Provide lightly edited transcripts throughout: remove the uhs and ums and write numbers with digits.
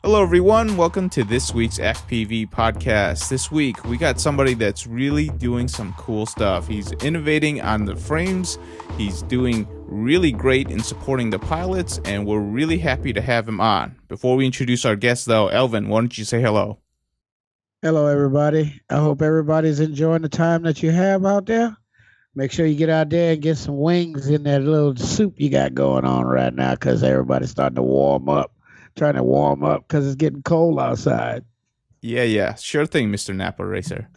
Hello, everyone. Welcome to this week's FPV podcast. This week, we got somebody that's really doing some cool stuff. He's innovating on the frames. He's doing really great in supporting the pilots, and we're really happy to have him on. Before we introduce our guest, though, Elvin, why don't you say hello? Hello, everybody. I hope everybody's enjoying the time that you have out there. Make sure you get out there and get some wings in that little soup you got going on right now, because everybody's starting to warm up. Trying to warm up because it's getting cold outside. Yeah. Sure thing, Mr. Napa Racer.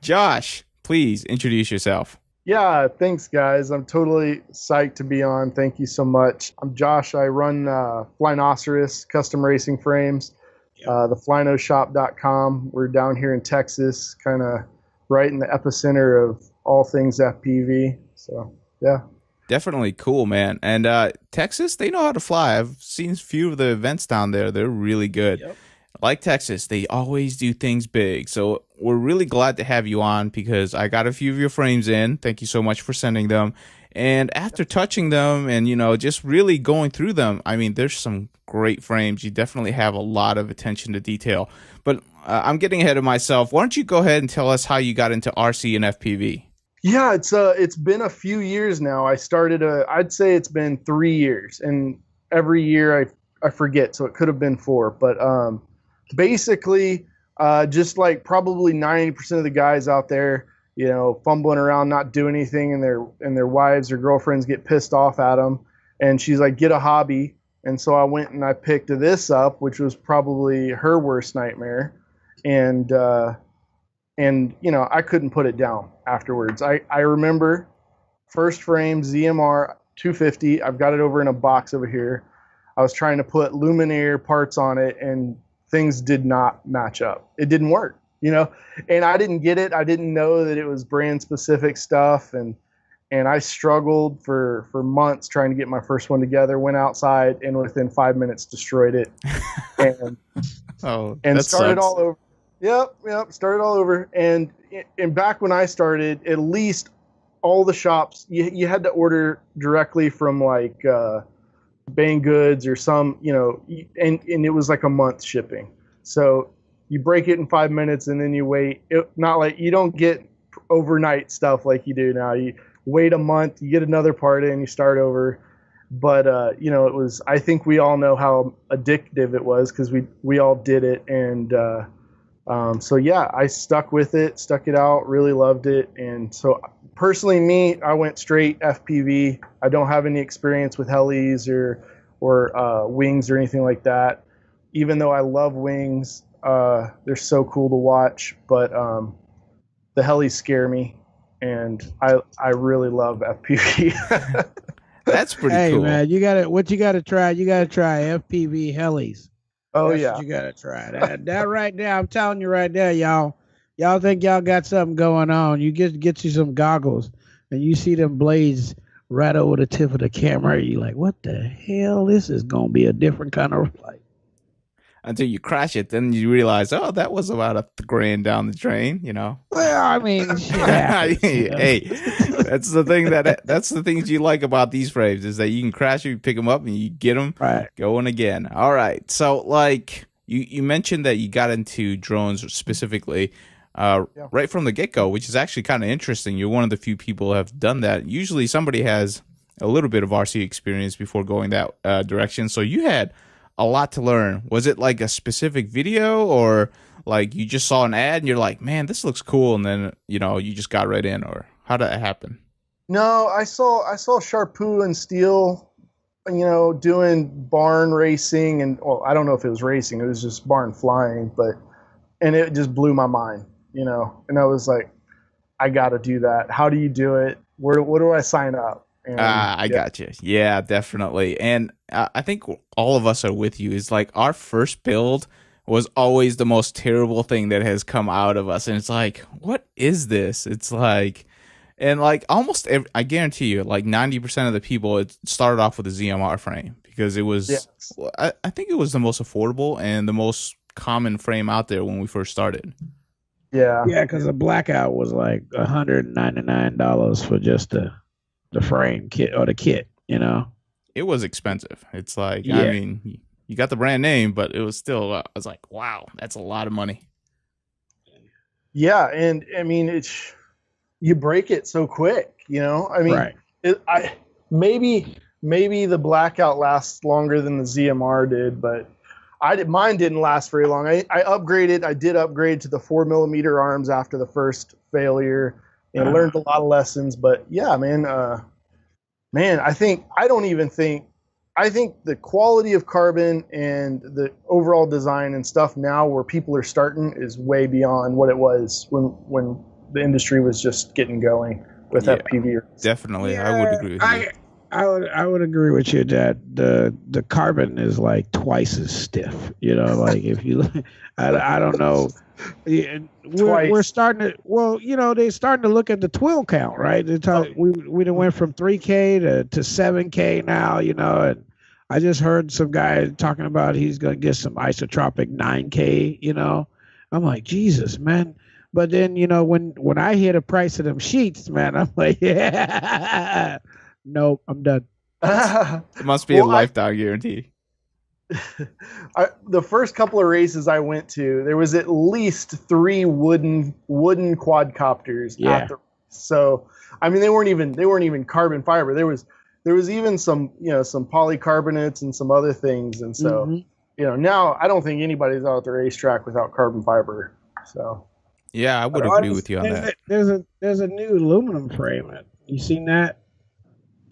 Josh, please introduce yourself. Yeah, thanks, guys. I'm totally psyched to be on. Thank you so much. I'm Josh. I run Flynoceros custom racing frames, the Flynoshop.com. We're down here in Texas, kind of right in the epicenter of all things FPV. So, yeah. Definitely cool, man. And Texas, they know how to fly. I've seen a few of the events down there. They're really good. Yep. Like Texas, they always do things big. So we're really glad to have you on because I got a few of your frames in. Thank you so much for sending them. And after touching them and, just really going through them, I mean, there's some great frames. You definitely have a lot of attention to detail. But I'm getting ahead of myself. Why don't you go ahead and tell us how you got into RC and FPV? Yeah, it's been a few years now. I'd say it's been 3 years, and every year I forget, so it could have been 4. But basically, just like probably 90% of the guys out there, fumbling around, not doing anything, and their wives or girlfriends get pissed off at them. And she's like, "Get a hobby." And so I went and I picked this up, which was probably her worst nightmare, and I couldn't put it down afterwards. I remember first frame ZMR 250. I've got it over in a box over here. I was trying to put Luminaire parts on it, and things did not match up. It didn't work, and I didn't get it. I didn't know that it was brand specific stuff, and I struggled for months trying to get my first one together. Went outside, and within 5 minutes destroyed it, and started sucks. all over. Yep. Started all over. And back when I started, at least all the shops, you had to order directly from like Bang Goods or some, and it was like a month shipping. So you break it in 5 minutes and then you wait. Not like you don't get overnight stuff like you do now. You wait a month, you get another part in, you start over. But, it was, I think we all know how addictive it was because we all did it. And, I stuck with it, stuck it out, really loved it. And so personally, I went straight FPV. I don't have any experience with helis or wings or anything like that. Even though I love wings, they're so cool to watch, but the helis scare me, and I really love FPV. That's pretty cool. Hey man, you gotta try FPV helis. Oh, that's yeah. what you gotta try that right now. I'm telling you right there, y'all think y'all got something going on. You get you some goggles and you see them blades right over the tip of the camera. You're like, what the hell? This is gonna be a different kind of flight. Until you crash it, then you realize, oh, that was about $1,000 down the drain, Well, I mean, shit happens, Hey, that's the thing that's the things you like about these frames is that you can crash them, you pick them up, and you get them going again. All right. So, like, you mentioned that you got into drones specifically right from the get-go, which is actually kind of interesting. You're one of the few people who have done that. Usually somebody has a little bit of RC experience before going that direction. So you had a lot to learn. Was it like a specific video or like you just saw an ad and you're like, man, this looks cool, and then you just got right in, or how did that happen? No, I saw Sharpoo and Steel, doing barn racing, and I don't know if it was racing, it was just barn flying, and it just blew my mind, and I was like, I got to do that. How do you do it? What do I sign up? I got you. Yeah, definitely. And I think all of us are with you. Is like our first build was always the most terrible thing that has come out of us. And it's like, what is this? It's like, and like almost I guarantee you, like 90% of the people, it started off with a ZMR frame because it was, I think it was the most affordable and the most common frame out there when we first started. Yeah. Yeah, because the blackout was like $199 for just the frame kit or the kit, It was expensive. It's like, Yeah. I mean, You got the brand name, but it was still. I was like, wow, that's a lot of money. Yeah, and I mean, it's you break it so quick. You know, I mean, maybe the blackout lasts longer than the ZMR did, but mine didn't last very long. I upgraded. I did upgrade to the 4mm arms after the first failure, and learned a lot of lessons. But yeah, man, I think the quality of carbon and the overall design and stuff now where people are starting is way beyond what it was when the industry was just getting going with FPV. Definitely, I would agree with you. I would agree with you that the carbon is like twice as stiff. You know, like if you, I don't know. We're starting to, well, you know, they're starting to look at the twill count, right? We done went from 3K to 7K now, you know, and I just heard some guy talking about he's going to get some isotropic 9K, you know. I'm like, Jesus, man. But then, you know, when I hear the price of them sheets, man, I'm like, yeah, nope, I'm done. It must be a lifetime guarantee. The first couple of races I went to, there was at least 3 wooden quadcopters at the race. So I mean, they weren't even carbon fiber. There was even some, you know, some polycarbonates and some other things. And so, you know, now I don't think anybody's out at the racetrack without carbon fiber. So yeah, I would agree with you on that. There's a new aluminum frame. You seen that?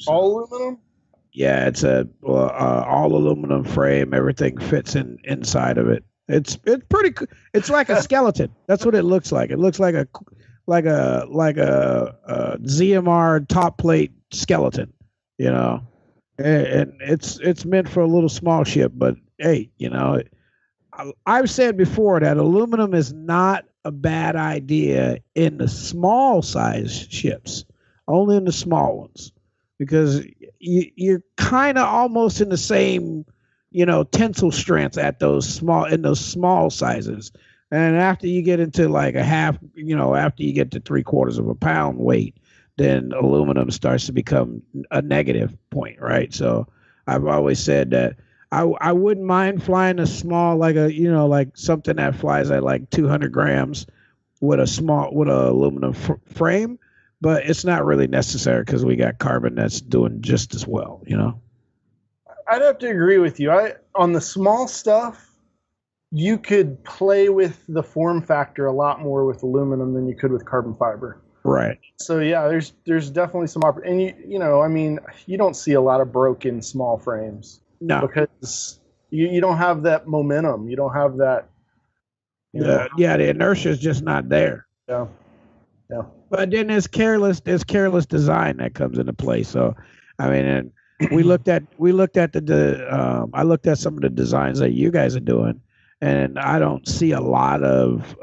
All aluminum? Yeah, it's a all aluminum frame. Everything fits inside of it. It's pretty. It's like a skeleton. That's what it looks like. It looks like a ZMR top plate skeleton. You know, and it's meant for a little small ship. But hey, you know, I've said before that aluminum is not a bad idea in the small size ships, only in the small ones, because you're kind of almost in the same, you know, tensile strength at those small sizes. And after you get into like a half, you know, after you get to 3/4 of a pound weight, then aluminum starts to become a negative point, right? So I've always said that I wouldn't mind flying a small, like a, you know, like something that flies at like 200 grams with a aluminum frame, but it's not really necessary because we got carbon that's doing just as well, you know? I'd have to agree with you. On the small stuff, you could play with the form factor a lot more with aluminum than you could with carbon fiber. Right. So yeah, there's definitely some and you know, I mean, you don't see a lot of broken small frames. No, because you don't have that momentum. You don't have that. The inertia is just not there. Yeah. But then there's careless design that comes into play. So, I mean, and I looked at some of the designs that you guys are doing, and I don't see a lot of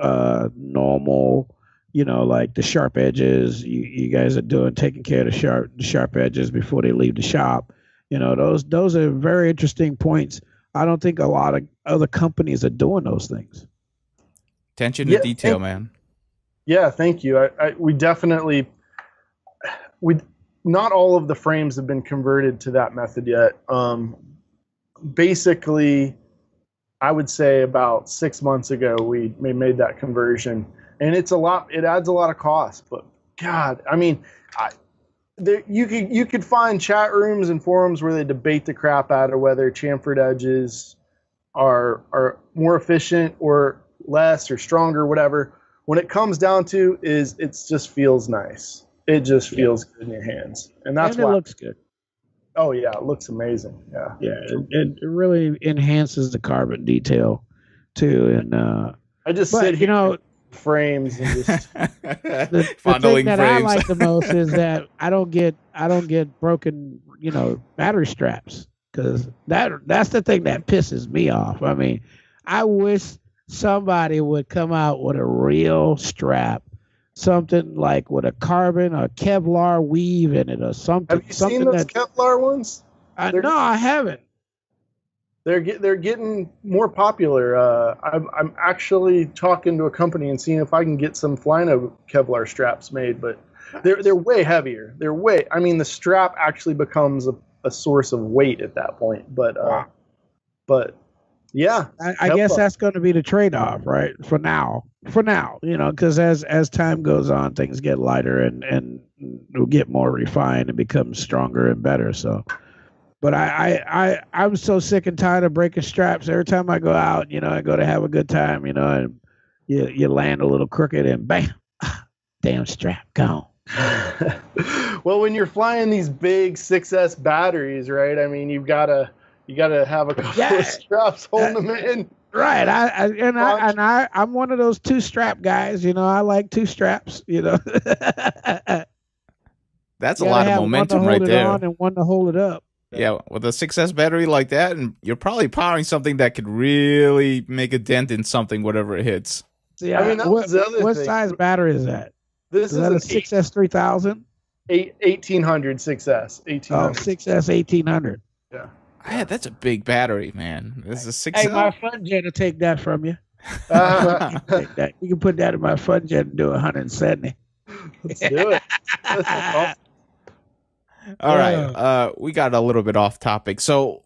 normal, you know, like the sharp edges. You guys are taking care of the sharp edges before they leave the shop. You know, those are very interesting points. I don't think a lot of other companies are doing those things. Attention to detail, man. Yeah, thank you. We definitely, not all of the frames have been converted to that method yet. Basically, I would say about 6 months ago we made that conversion, and it's a lot. It adds a lot of cost, but God, I mean, you could find chat rooms and forums where they debate the crap out of whether chamfered edges are more efficient or less or stronger, whatever. When it comes down to it just feels nice. It just feels good in your hands, and that's why it looks good. Oh yeah, it looks amazing. Yeah, it really enhances the carbon detail too. And I just sit here, you know, frames and just the thing that I like the most is that I don't get broken, you know, battery straps, because that's the thing that pisses me off. I mean, I wish somebody would come out with a real strap, something like with a carbon or Kevlar weave in it or something. Have you seen those Kevlar ones? No, I haven't. They're getting more popular. I'm actually talking to a company and seeing if I can get some Flyno Kevlar straps made, but they're way heavier. I mean, the strap actually becomes a source of weight at that point. But Yeah, I guess that's going to be the trade-off, right? For now, because as time goes on, things get lighter and will get more refined and become stronger and better. So, but I'm so sick and tired of breaking straps. Every time I go out, I go to have a good time, and you land a little crooked and bam, damn strap gone. Well, when you're flying these big 6S batteries, right? I mean, you gotta have a couple of straps holding them in. Right. I'm one of those 2-strap guys. I like 2 straps. That's a lot of momentum right there. One to hold it on and one to hold it up. Yeah, with a 6S battery like that, and you're probably powering something that could really make a dent in something, whatever it hits. Yeah, I mean, what size battery is that? This is a 6S 3000? 1800 6S. 1800. Oh, 6S 1800. Yeah. Yeah, that's a big battery, man. This is a 6S. Hey, my fun jet will take that from you. You can put that in my fun jet and do 170. Let's do it. All right. We got a little bit off topic. So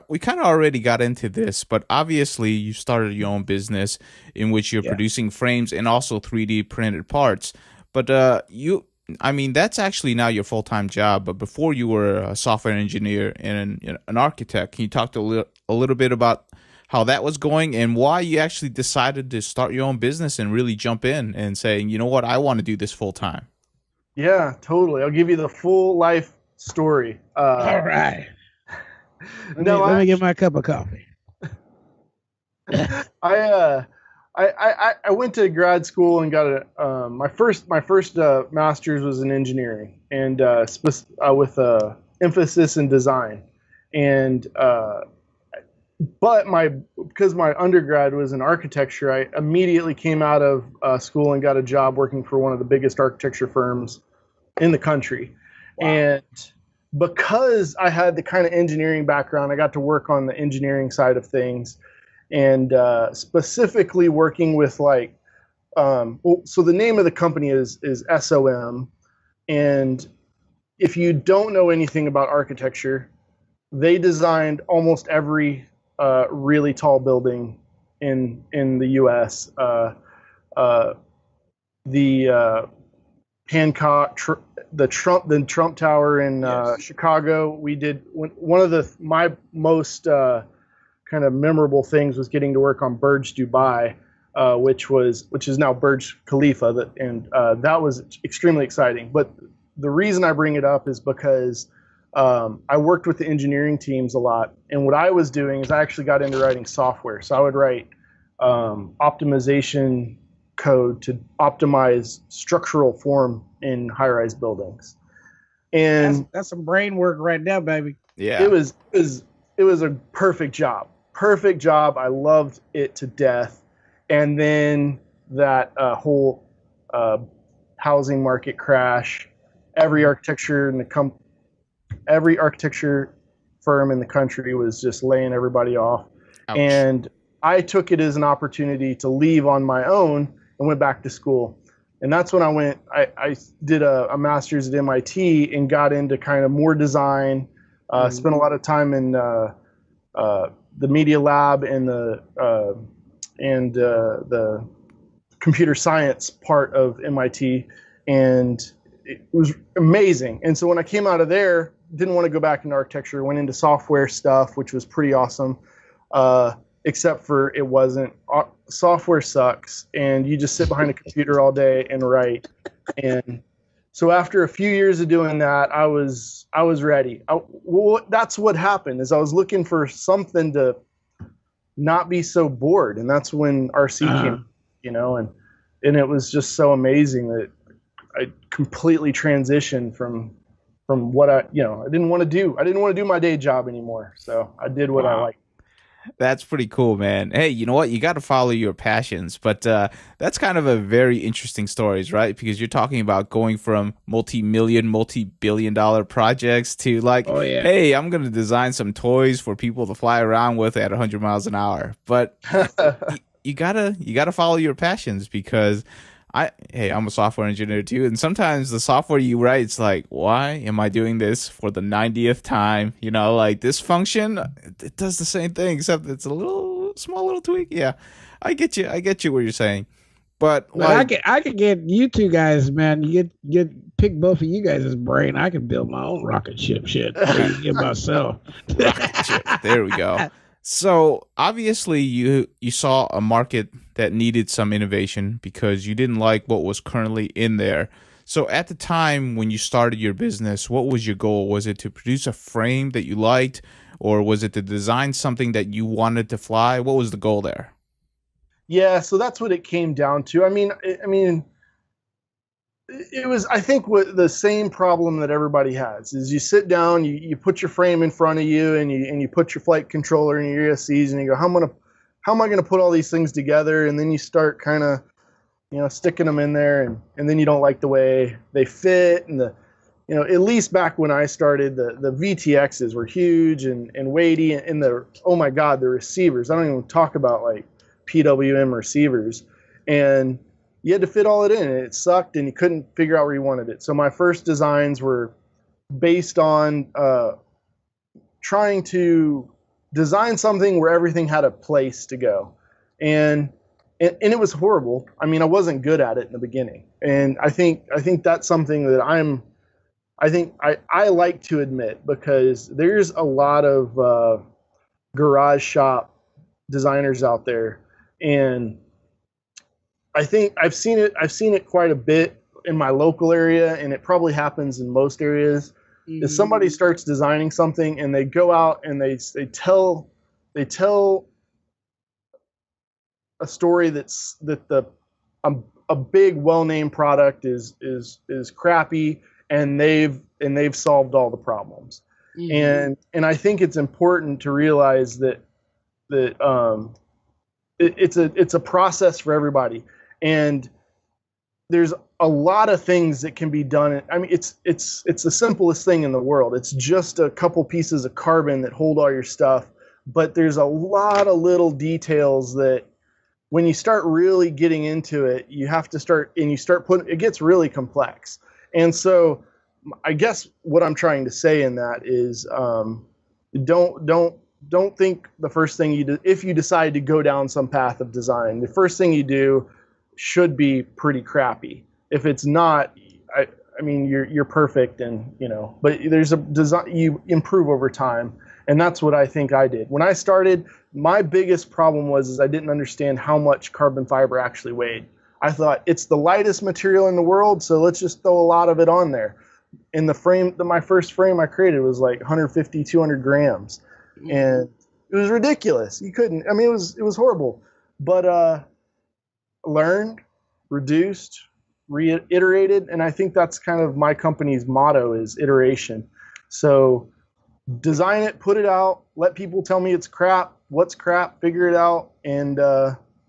we kind of already got into this, but obviously you started your own business in which you're producing frames and also 3D printed parts. But that's actually now your full-time job. But before you were a software engineer and an architect. Can you talk a little bit about how that was going and why you actually decided to start your own business and really jump in and saying, you know what, I want to do this full-time? Yeah, totally. I'll give you the full life story. All right. Let me get my cup of coffee. I went to grad school and got my first master's was in engineering and with a emphasis in design, and because my undergrad was in architecture, I immediately came out of school and got a job working for one of the biggest architecture firms in the country. Wow. And because I had the kind of engineering background, I got to work on the engineering side of things. And specifically working with so the name of the company is SOM. And if you don't know anything about architecture, they designed almost every really tall building in the U.S. The Hancock, the Trump Tower in Chicago. We did one of my most kind of memorable things was getting to work on Burj Dubai, which is now Burj Khalifa, and that was extremely exciting. But the reason I bring it up is because I worked with the engineering teams a lot, and what I was doing is I actually got into writing software. So I would write optimization code to optimize structural form in high-rise buildings, and that's some brain work right now, baby. Yeah, it was a perfect job. Perfect job. I loved it to death. And then that whole housing market crash, every architecture firm in the country was just laying everybody off. Ouch. And I took it as an opportunity to leave on my own and went back to school. And that's when I did a master's at MIT and got into kind of more design, spent a lot of time in the media lab and the computer science part of MIT, and it was amazing. And so when I came out of there, didn't want to go back into architecture, went into software stuff, which was pretty awesome, except for it wasn't. Software sucks, and you just sit behind a computer all day and write. And so after a few years of doing that, I was ready. That's what happened, is I was looking for something to not be so bored, and that's when RC came, and it was just so amazing that I completely transitioned from what I didn't want to do. I didn't want to do my day job anymore, so I did what I liked. That's pretty cool, man. Hey, you know what? You got to follow your passions. But that's kind of a very interesting stories, right? Because you're talking about going from multi-billion-dollar projects to hey, I'm going to design some toys for people to fly around with at 100 miles an hour. But you gotta follow your passions, because I'm a software engineer too, and sometimes the software you write, it's like, why am I doing this for the 90th time? This function, it does the same thing, except it's a little small little tweak. Yeah, I get you. I get you what you're saying. But I could get you two guys, man. You pick both of you guys' brain. I can build my own rocket ship shit myself. Rocket ship. There we go. So obviously you saw a market that needed some innovation because you didn't like what was currently in there. So at the time when you started your business, what was your goal? Was it to produce a frame that you liked, or was it to design something that you wanted to fly? What was the goal there? Yeah, so that's what it came down to. I mean, it was, I think, what the same problem that everybody has is you sit down, you put your frame in front of you, and you put your flight controller and your ESCs, and you go, how am I gonna put all these things together? And then you start kind of, sticking them in there, and then you don't like the way they fit, and at least back when I started, the VTXs were huge and weighty, and oh my God, the receivers. I don't even talk about like PWM receivers, and you had to fit all it in, and it sucked, and you couldn't figure out where you wanted it. So my first designs were based on trying to design something where everything had a place to go, and it was horrible. I mean, I wasn't good at it in the beginning, and I think that's something that I like to admit, because there's a lot of garage shop designers out there, and I think I've seen it quite a bit in my local area, and it probably happens in most areas. Mm-hmm. If somebody starts designing something and they go out and they tell a story that a big well-named product is crappy, and they've solved all the problems. Mm-hmm. And I think it's important to realize that it's a process for everybody, and there's a lot of things that can be done. I mean, it's the simplest thing in the world. It's just a couple pieces of carbon that hold all your stuff, but there's a lot of little details that when you start really getting into it, you start putting, it gets really complex. And so I guess what I'm trying to say in that is, don't think the first thing you do, if you decide to go down some path of design, the first thing you do should be pretty crappy. If it's not, I mean, you're perfect, and but there's a design, you improve over time. And that's what I think I did. When I started, my biggest problem was I didn't understand how much carbon fiber actually weighed. I thought it's the lightest material in the world, so let's just throw a lot of it on there. In the frame, my first frame I created was like 150, 200 grams. And it was ridiculous. You couldn't, I mean, it was horrible. But learned, reduced, reiterated, and I think that's kind of my company's motto, is iteration. So design it, put it out, let people tell me it's crap, what's crap, figure it out, and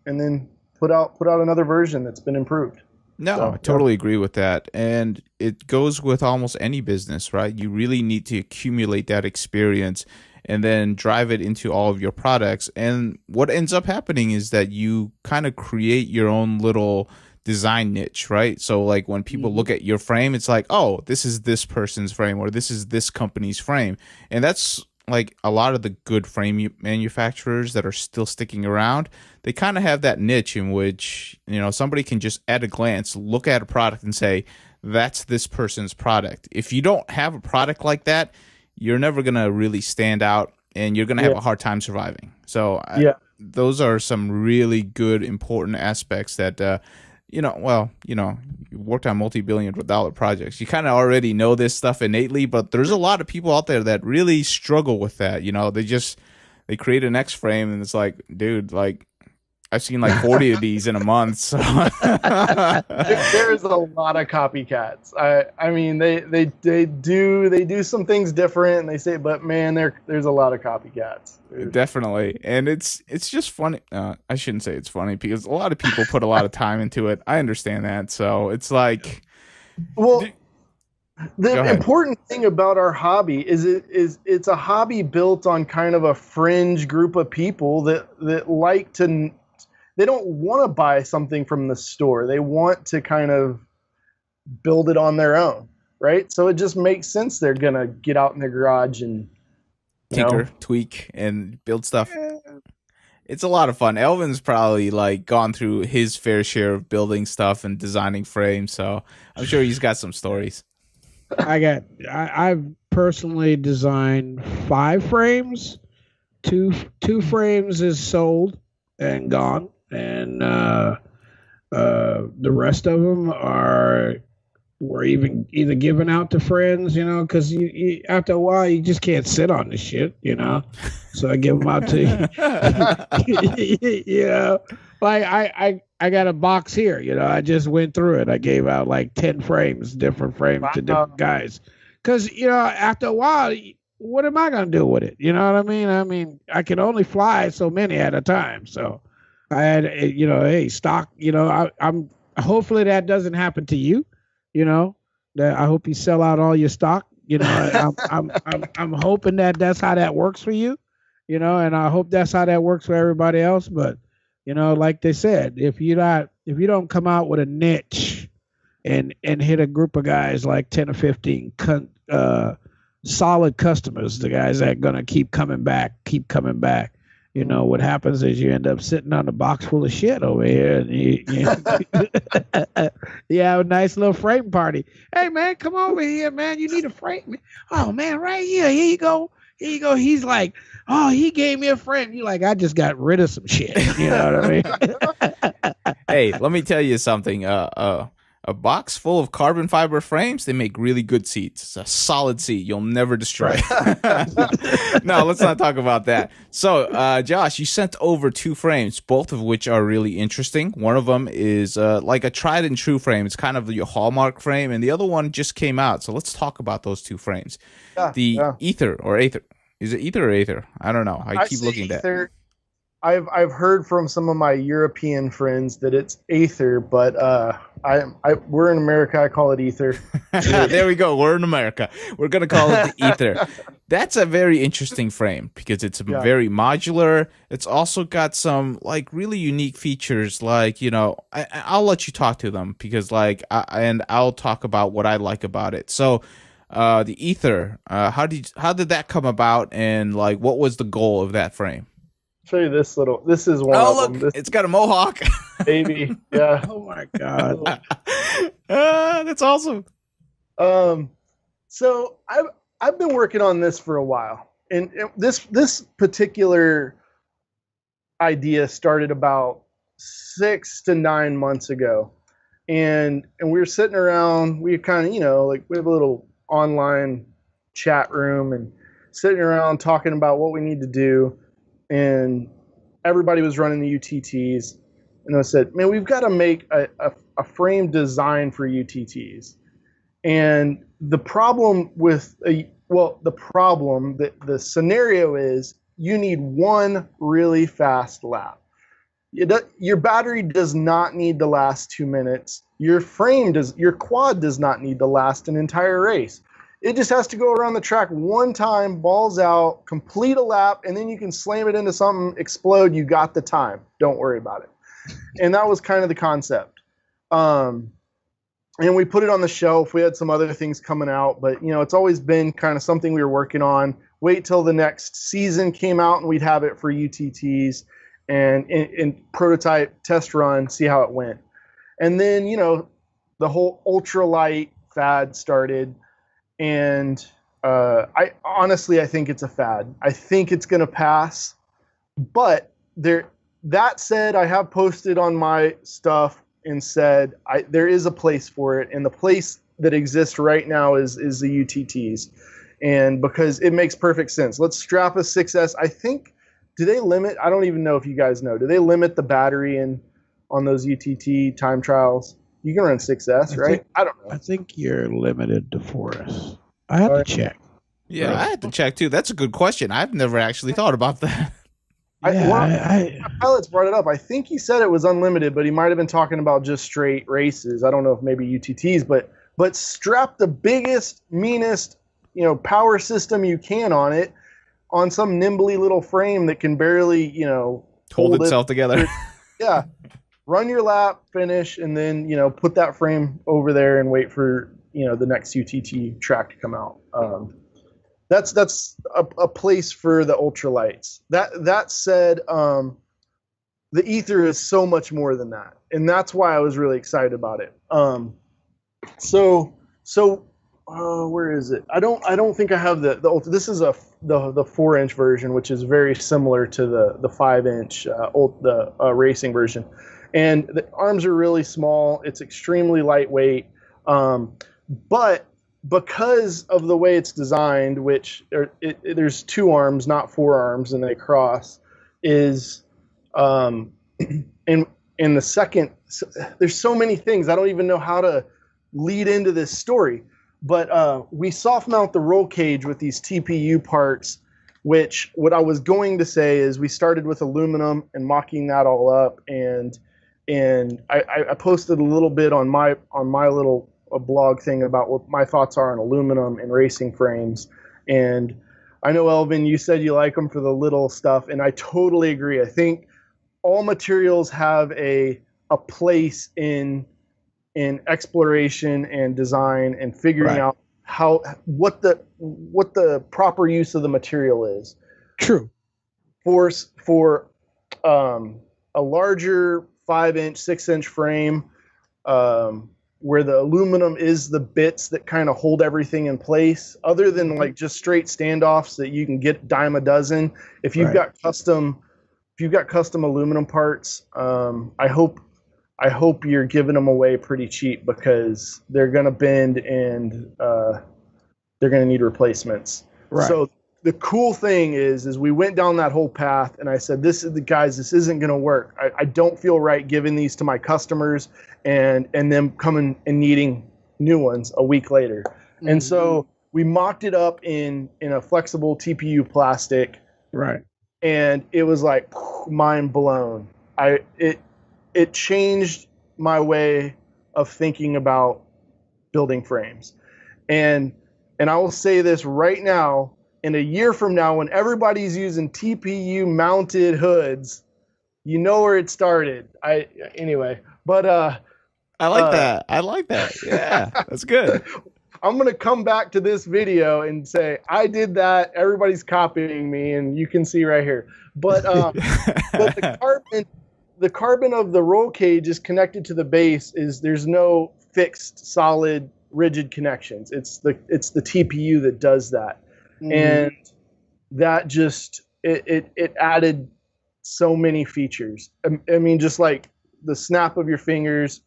then put out another version that's been improved. No, so, I totally agree with that. And it goes with almost any business, right? You really need to accumulate that experience and then drive it into all of your products. And what ends up happening is that you kind of create your own little design niche, right? So like when people look at your frame, it's like, oh, this is this person's frame, or this is this company's frame. And that's like a lot of the good frame manufacturers that are still sticking around. They kind of have that niche in which, somebody can just at a glance look at a product and say, that's this person's product. If you don't have a product like that, you're never going to really stand out, and you're going to have a hard time surviving. So those are some really good, important aspects that, you worked on multi-billion-dollar projects. You kind of already know this stuff innately, but there's a lot of people out there that really struggle with that. They create an X frame, and it's like, dude, like, I've seen like 40 of these in a month. So there's a lot of copycats. I mean, they do some things different, and they say, but man, there's a lot of copycats. Definitely, and it's just funny. I shouldn't say it's funny, because a lot of people put a lot of time into it. I understand that, so it's like, well, the important thing about our hobby is it's a hobby built on kind of a fringe group of people that like to. They don't want to buy something from the store. They want to kind of build it on their own, right? So it just makes sense they're going to get out in their garage and tinker, tweak, and build stuff. It's a lot of fun. Elvin's probably like gone through his fair share of building stuff and designing frames, so I'm sure he's got some stories. I've personally designed 5 frames. Two frames is sold and gone, and the rest of them were either given out to friends, because you after a while you just can't sit on the shit, So I give them out to like I got a box here, I just went through it. I gave out like 10 frames, different frames to different guys, because after a while, what am I gonna do with it? You know what I mean? I mean, I can only fly so many at a time, so I had, hey, stock. I'm hopefully that doesn't happen to you. That I hope you sell out all your stock. I'm hoping that that's how that works for you. And I hope that's how that works for everybody else. But like they said, if you don't come out with a niche and hit a group of guys like 10 or 15 solid customers, the guys that are gonna keep coming back. What happens is you end up sitting on a box full of shit over here, and you have a nice little frame party. Hey man, come over here, man. You need a frame? Oh man, right here. Here you go. He's like, oh, he gave me a frame. You like, I just got rid of some shit. You know what I mean? Hey, let me tell you something. A box full of carbon fiber frames, they make really good seats. It's a solid seat. You'll never destroy. No, let's not talk about that. So, Josh, you sent over 2 frames, both of which are really interesting. One of them is like a tried and true frame. It's kind of your hallmark frame, and the other one just came out. So let's talk about those 2 frames. Ether or Aether. Is it Ether or Aether? I don't know. I keep looking at that. I've heard from some of my European friends that it's Aether, but we're in America. I call it Ether. There we go. We're in America. We're gonna call it the Ether. That's a very interesting frame because it's very modular. It's also got some like really unique features. Like I'll let you talk to them because and I'll talk about what I like about it. So. The Ether. How did that come about, and like what was the goal of that frame? Show you this little. This is one of them. It's got a mohawk. Baby, yeah. Oh my god, that's awesome. So I've been working on this for a while, and this particular idea started about 6 to 9 months ago, and we were sitting around. We kind of we have a little online chat room and sitting around talking about what we need to do. And everybody was running the UTTs, and I said, "Man, we've got to make a frame design for UTTs." And the problem the scenario is you need one really fast lap. Your battery does not need to last 2 minutes. Your quad does not need to last an entire race. It just has to go around the track one time, balls out, complete a lap, and then you can slam it into something, explode. You got the time. Don't worry about it. And that was kind of the concept. And we put it on the shelf. We had some other things coming out, but it's always been kind of something we were working on. Wait till the next season came out, and we'd have it for UTTs and prototype test run, see how it went. And then the whole ultralight fad started. And I think it's a fad. I think it's going to pass. But that said, I have posted on my stuff and said there is a place for it. And the place that exists right now is the UTTs. And because it makes perfect sense. Let's strap a 6S. I think, do they limit? I don't even know if you guys know. Do they limit the battery on those UTT time trials? You can run 6S, right? I don't know. I think you're limited to 4S. I have to check. Yeah, I had to check too. That's a good question. I've never actually thought about that. My pilot's brought it up. I think he said it was unlimited, but he might have been talking about just straight races. I don't know if maybe UTTs, but strap the biggest, meanest, power system you can on it, on some nimbly little frame that can barely, hold itself together. Yeah. Run your lap, finish, and then, put that frame over there and wait for, the next UTT track to come out. That's a place for the ultralights. That said, the ether is so much more than that, and that's why I was really excited about it. Where is it? I don't think I have the. This is the 4-inch version, which is very similar to the 5-inch racing version, and the arms are really small. It's extremely lightweight, but because of the way it's designed, which there's 2 arms, not 4 arms, and they cross, is in the second. There's so many things I don't even know how to lead into this story. But we soft mount the roll cage with these TPU parts, which what I was going to say is we started with aluminum and mocking that all up, and I posted a little bit on my little blog thing about what my thoughts are on aluminum and racing frames. And I know, Elvin, you said you like them for the little stuff, and I totally agree. I think all materials have a place in exploration and design and figuring out what the proper use of the material is. True. For a larger 5-inch, 6-inch frame, where the aluminum is the bits that kind of hold everything in place, other than like just straight standoffs that you can get dime a dozen. If you've got custom aluminum parts, I hope you're giving them away pretty cheap, because they're going to bend and they're going to need replacements. Right. So the cool thing is we went down that whole path, and I said, this isn't going to work. I don't feel right giving these to my customers and them coming and needing new ones a week later. Mm-hmm. And so we mocked it up in a flexible TPU plastic. Right. And it was like mind blown. It changed my way of thinking about building frames. And I will say this right now, in a year from now, when everybody's using TPU mounted hoods, you know where it started. I like that. I like that. Yeah, that's good. I'm going to come back to this video and say, I did that. Everybody's copying me, and you can see right here. But the carbon of the roll cage is connected to the base. There's no fixed, solid, rigid connections. It's the TPU that does that. Mm-hmm. And that just it added so many features. I mean, just like the snap of your fingers,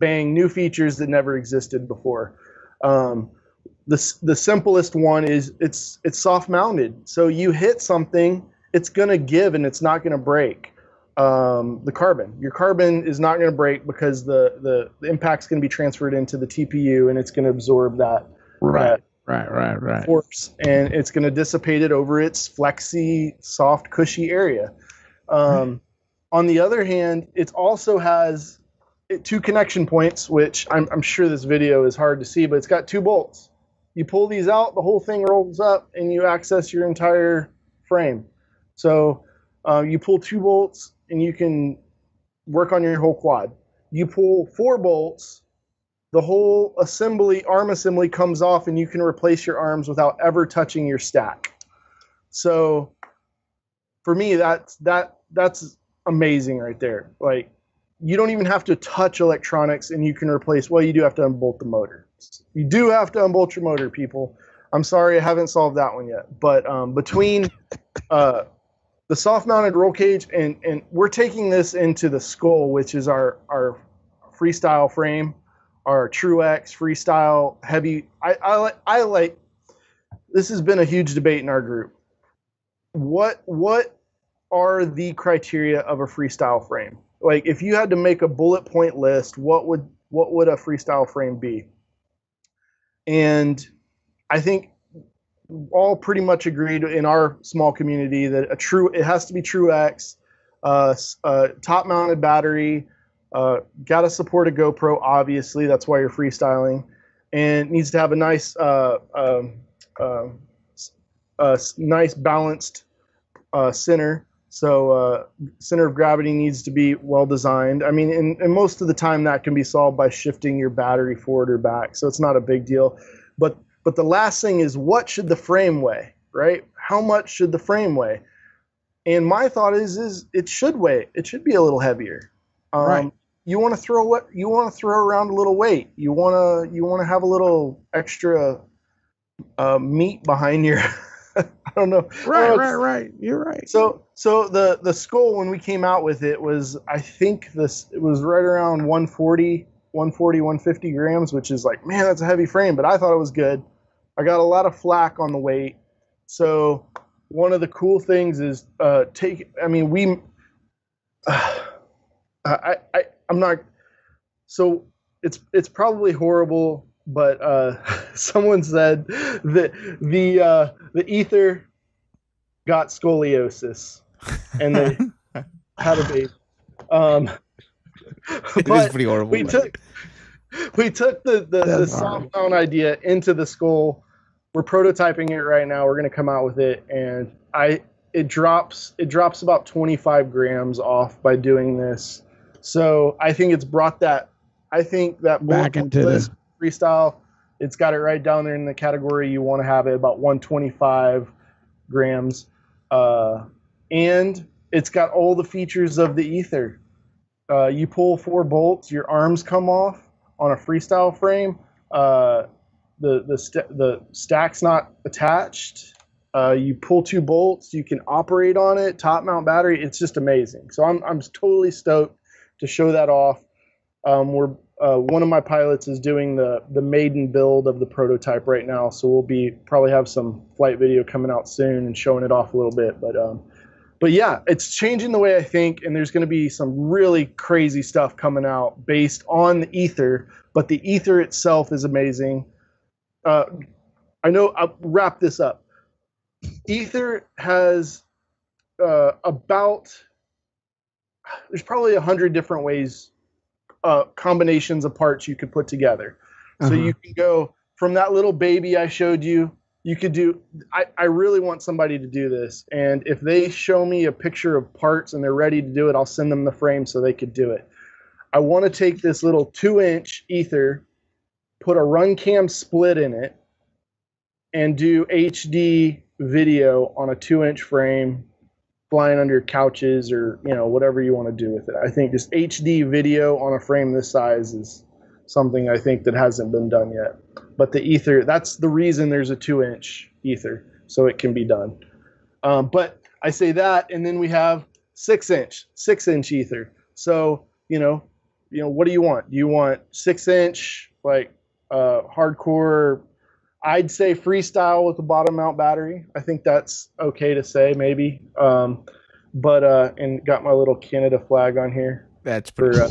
bang, new features that never existed before. The simplest one is it's soft mounted. So you hit something, it's gonna give and it's not gonna break. Your carbon is not going to break, because the impact's going to be transferred into the TPU, and it's going to absorb that force, and it's going to dissipate it over its flexy, soft, cushy area. On the other hand, it also has 2 connection points, which I'm sure this video is hard to see, but it's got 2 bolts. You pull these out, the whole thing rolls up, and you access your entire frame. So you pull 2 bolts, and you can work on your whole quad. You pull 4 bolts, the whole arm assembly comes off, and you can replace your arms without ever touching your stack. So for me, that's amazing right there. Like, you don't even have to touch electronics, and you can replace. Well, you do have to unbolt the motor. You do have to unbolt your motor, people. I'm sorry, I haven't solved that one yet. But between the soft-mounted roll cage, and we're taking this into the Skull, which is our freestyle frame, our True X freestyle heavy. I like. This has been a huge debate in our group. What are the criteria of a freestyle frame? Like, if you had to make a bullet point list, what would a freestyle frame be? And I think all pretty much agreed in our small community that it has to be True X, top mounted battery, got to support a GoPro, obviously, that's why you're freestyling, and needs to have a nice nice balanced center. So center of gravity needs to be well designed. I mean, and most of the time that can be solved by shifting your battery forward or back, so it's not a big deal. But the last thing is, what should the frame weigh, right? How much should the frame weigh? And my thought is it should weigh. It should be a little heavier. Right. You want to throw around a little weight. You want to have a little extra meat behind your. I don't know. Right. You're right. So the skull, when we came out with it, was, I think it was right around 150 grams, which is like, man, that's a heavy frame, but I thought it was good. I got a lot of flack on the weight. So one of the cool things is I'm not, so it's probably horrible, but someone said that the ether got scoliosis and they had a baby. It is pretty horrible. We took the soft mount idea into the skull. We're prototyping it right now. We're going to come out with it, and it drops about 25 grams off by doing this. So I think it's brought that. I think that back into the freestyle. It's got it right down there in the category you want to have it, about 125 grams, and it's got all the features of the ether. You pull 4 bolts, your arms come off on a freestyle frame. The stack's not attached. You pull 2 bolts, you can operate on it. Top mount battery, it's just amazing. So I'm totally stoked to show that off. One of my pilots is doing the maiden build of the prototype right now, so we'll probably have some flight video coming out soon and showing it off a little bit. But yeah, it's changing the way I think, and there's going to be some really crazy stuff coming out based on the ether. But the ether itself is amazing. I know. I'll wrap this up. Ether has there's probably 100 different ways, combinations of parts you could put together. So you can go from that little baby I showed you. You could do. I really want somebody to do this, and if they show me a picture of parts and they're ready to do it, I'll send them the frame so they could do it. I want to take this little 2-inch ether, put a run cam split in it, and do HD video on a 2-inch frame, flying under couches or whatever you want to do with it. I think just HD video on a frame this size is something I think that hasn't been done yet. But the ether, that's the reason there's a 2-inch ether, so it can be done. But I say that, and then we have 6-inch ether. So what do you want? Do you want 6-inch like hardcore? I'd say freestyle with the bottom mount battery. I think that's okay to say, maybe. And got my little Canada flag on here. That's pretty cool.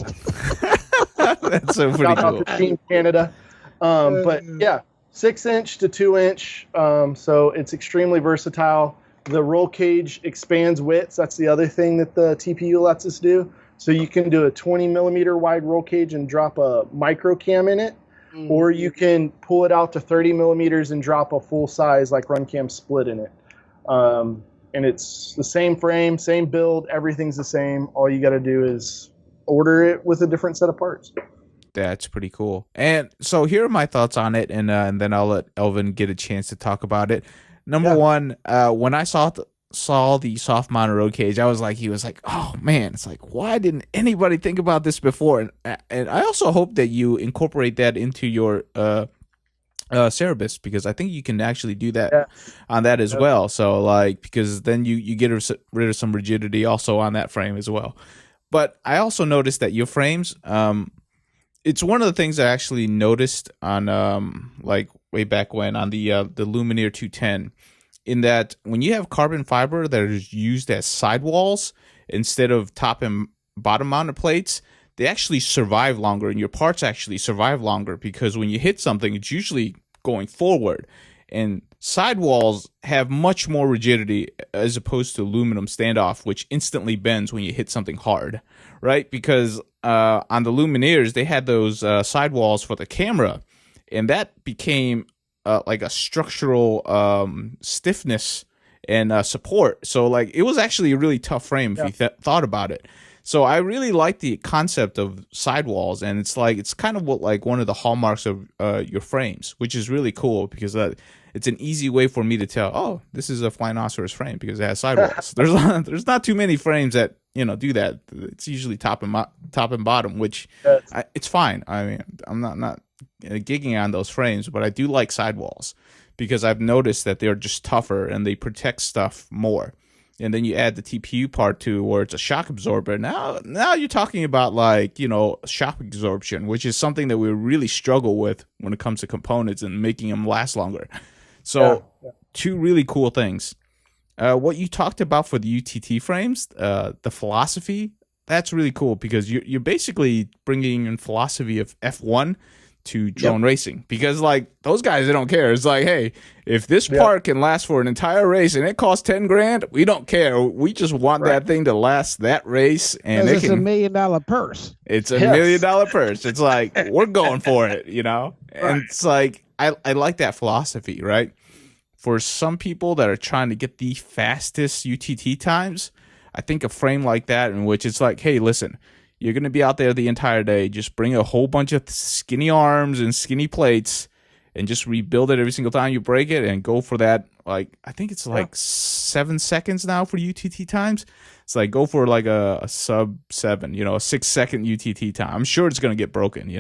That's so pretty cool. Team Canada. But yeah, 6-inch to 2-inch. So it's extremely versatile. The roll cage expands widths. That's the other thing that the TPU lets us do. So you can do a 20 millimeter wide roll cage and drop a micro cam in it. Or you can pull it out to 30 millimeters and drop a full size like run cam split in it. And it's the same frame, same build, everything's the same. All you got to do is order it with a different set of parts. That's pretty cool. And so here are my thoughts on it, and then I'll let Elvin get a chance to talk about it. Number one, when I saw the soft mounted roll cage, he was like, oh man, it's like, why didn't anybody think about this before? And I also hope that you incorporate that into your Cerebus, because I think you can actually do that on that as well. So because then you get rid of some rigidity also on that frame as well. But I also noticed that your frames, it's one of the things I actually noticed on way back when on the Lumineer 210, in that when you have carbon fiber that is used as sidewalls instead of top and bottom mounted plates, they actually survive longer, and your parts actually survive longer, because when you hit something, it's usually going forward, and sidewalls have much more rigidity as opposed to aluminum standoff, which instantly bends when you hit something hard, right? Because on the Lumineers, they had those sidewalls for the camera, and that became like a structural stiffness and support. So it was actually a really tough frame if you thought about it. So I really like the concept of sidewalls, and it's kind of what one of the hallmarks of your frames, which is really cool, because it's an easy way for me to tell, oh, this is a Flynoceros frame because it has sidewalls. There's not too many frames that do that. It's usually top and bottom, which it's fine. I mean, I'm not gigging on those frames, but I do like sidewalls because I've noticed that they're just tougher and they protect stuff more. And then you add the TPU part to where it's a shock absorber. Now you're talking about shock absorption, which is something that we really struggle with when it comes to components and making them last longer. So two really cool things. What you talked about for the UTT frames, the philosophy, that's really cool because you're basically bringing in philosophy of F1 to drone racing, because those guys, they don't care. It's like, hey, if this part can last for an entire race and it costs $10,000, we don't care. We just want that thing to last that race, and it's $1 million purse. It's $1 million purse. It's like, we're going for it, And it's like, I like that philosophy, right? For some people that are trying to get the fastest UTT times, I think a frame like that, in which it's like, hey, listen, you're going to be out there the entire day. Just bring a whole bunch of skinny arms and skinny plates and just rebuild it every single time you break it and go for that. I think it's 7 seconds now for UTT times. It's like, go for a sub 7, a 6 second UTT time. I'm sure it's going to get broken,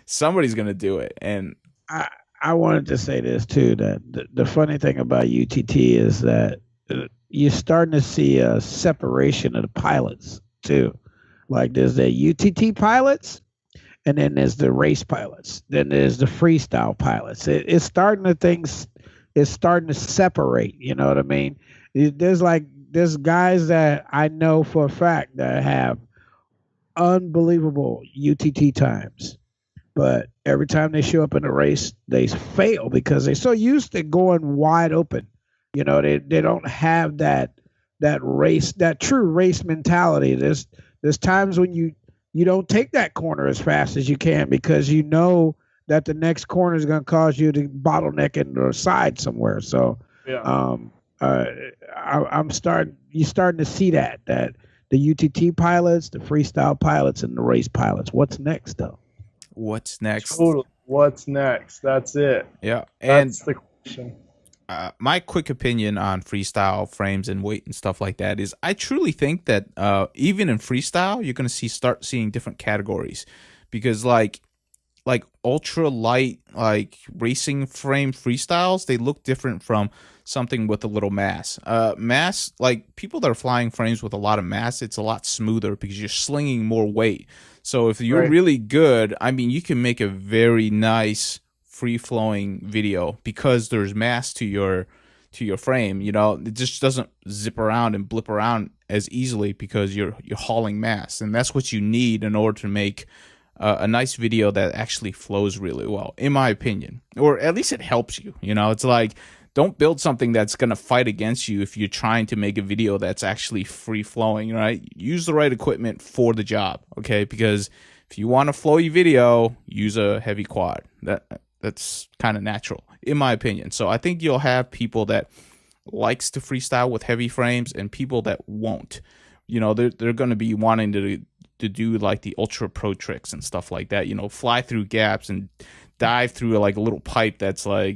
Somebody's going to do it. And I wanted to say this too, that the funny thing about UTT is that you're starting to see a separation of the pilots too. Like there's the UTT pilots, and then there's the race pilots. Then there's the freestyle pilots. It's starting to separate. You know what I mean? There's guys that I know for a fact that have unbelievable UTT times, but every time they show up in a race, they fail because they're so used to going wide open. They don't have that true race mentality. There's times when you don't take that corner as fast as you can because you know that the next corner is going to cause you to bottleneck into the side somewhere. So, you're starting to see that the UTT pilots, the freestyle pilots, and the race pilots. What's next, though? What's next? Totally. What's next? That's it. Yeah, that's the question. My quick opinion on freestyle frames and weight and stuff like that is I truly think that even in freestyle, you're going to start seeing different categories, because like ultra light, racing frame freestyles, they look different from something with a little mass. Mass, people that are flying frames with a lot of mass, it's a lot smoother because you're slinging more weight. So if you're really good, I mean, you can make a very nice free-flowing video because there's mass to your frame. It just doesn't zip around and blip around as easily because you're hauling mass, and that's what you need in order to make a nice video that actually flows really well, in my opinion, or at least it helps you. It's like, don't build something that's going to fight against you if you're trying to make a video that's actually free-flowing, right? Use the right equipment for the job, okay? Because if you want a flowy video, use a heavy quad. That's kind of natural, in my opinion. So I think you'll have people that likes to freestyle with heavy frames and people that won't. They're going to be wanting to do the ultra pro tricks and stuff like that. Fly through gaps and dive through a little pipe that's 3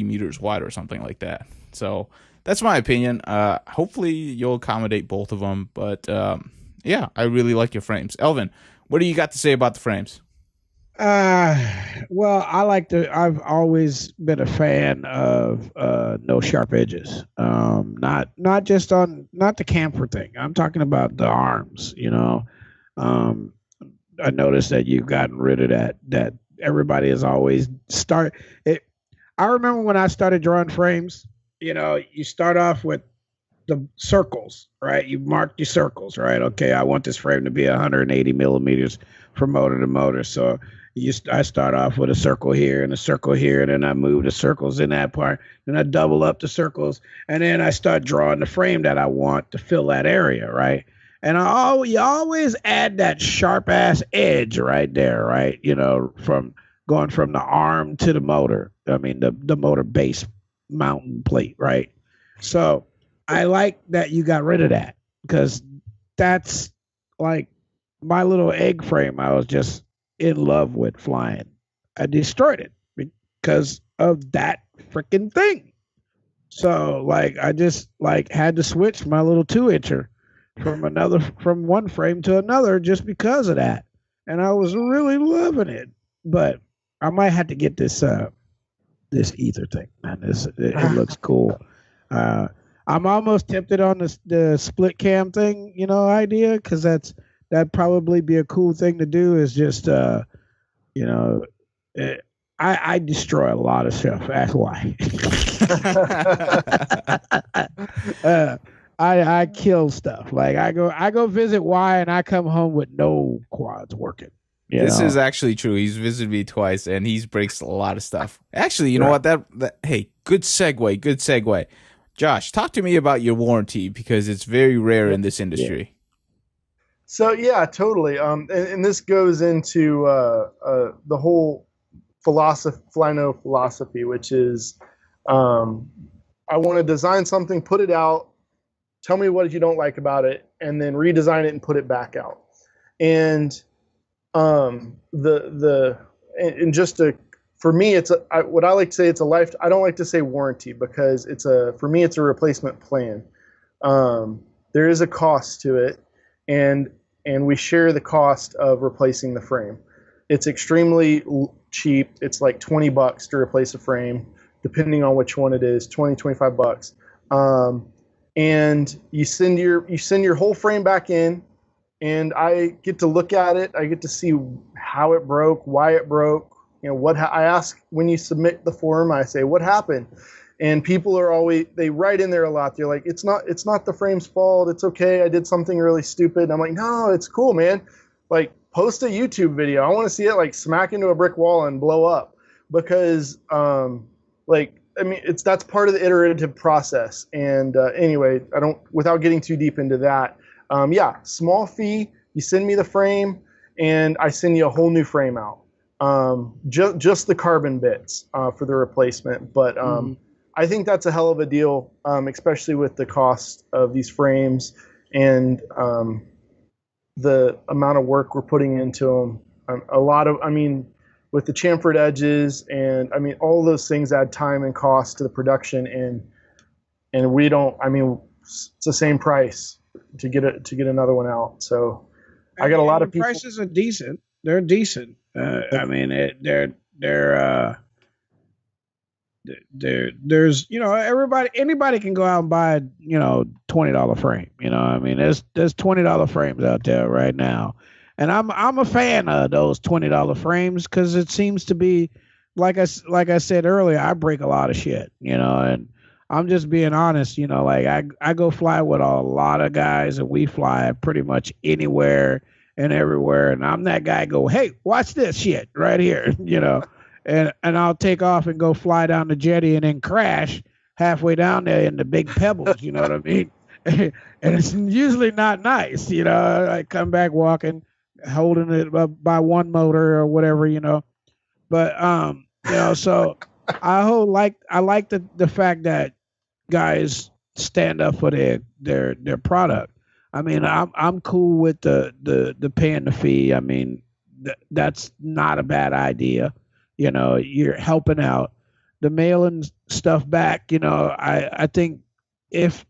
meters wide or something like that. So that's my opinion. Hopefully you'll accommodate both of them. But I really like your frames. Elvin, what do you got to say about the frames? Well, I've always been a fan of no sharp edges. Not the camper thing. I'm talking about the arms, I noticed that you've gotten rid of that everybody has always I remember when I started drawing frames, you start off with the circles, right? You mark your circles, right? Okay, I want this frame to be 180 millimeters from motor to motor. So I start off with a circle here and a circle here, and then I move the circles in that part. Then I double up the circles, and then I start drawing the frame that I want to fill that area, right? And you always add that sharp ass edge right there, right? From going from the arm to the motor. I mean, the motor base mounting plate, right? So I like that you got rid of that, because that's like my little egg frame. I was just in love with flying. I destroyed it because of that freaking thing. So like I just like had to switch my little 2-incher from one frame to another just because of that. And I was really loving it. But I might have to get this ether thing, man. It looks cool. I'm almost tempted on the split cam thing, idea, because that'd probably be a cool thing to do. Is just you know, I destroy a lot of stuff. That's why. I kill stuff. Like I go visit Y and I come home with no quads working. This is actually true. He's visited me twice and he's breaks a lot of stuff. Actually, you know what? Hey, good segue. Good segue. Josh, talk to me about your warranty because it's very rare in this industry. Yeah. So yeah, totally. And this goes into the whole Flyno philosophy, which is I want to design something, put it out, tell me what you don't like about it, and then redesign it and put it back out. And for me, it's what I like to say. It's a life. I don't like to say warranty because for me, it's a replacement plan. There is a cost to it, and we share the cost of replacing the frame. It's extremely cheap. It's like $20 to replace a frame, depending on which one it is, $20-$25. And you send your whole frame back in, and I get to look at it. I get to see how it broke, why it broke. I ask when you submit the form. I say, what happened? And people are they write in there a lot. They're like, it's not the frame's fault. It's okay. I did something really stupid. And I'm like, no, it's cool, man. Like, post a YouTube video. I want to see it like smack into a brick wall and blow up because, that's part of the iterative process. And anyway, without getting too deep into that, small fee. You send me the frame, and I send you a whole new frame out. Just the carbon bits for the replacement. But I think that's a hell of a deal, especially with the cost of these frames and the amount of work we're putting into them. With the chamfered edges and all those things add time and cost to the production, and we don't. It's the same price to get another one out. So I got a lot of people. Prices are decent. They're decent. There's anybody can go out and buy $20 frame. There's $20 frames out there right now, and I'm a fan of those $20 frames because it seems to be like I said earlier, I break a lot of shit, and I'm just being honest. I go fly with a lot of guys, and we fly pretty much anywhere and everywhere, and I'm that guy. Go, hey, watch this shit right here, and I'll take off and go fly down the jetty and then crash halfway down there in the big pebbles. You know what I mean? And it's usually not nice. I come back walking, holding it by one motor or whatever. But so I like the fact that guys stand up for their product. I'm cool with the paying the fee. That's not a bad idea. You're helping out. The mailing stuff back, I think if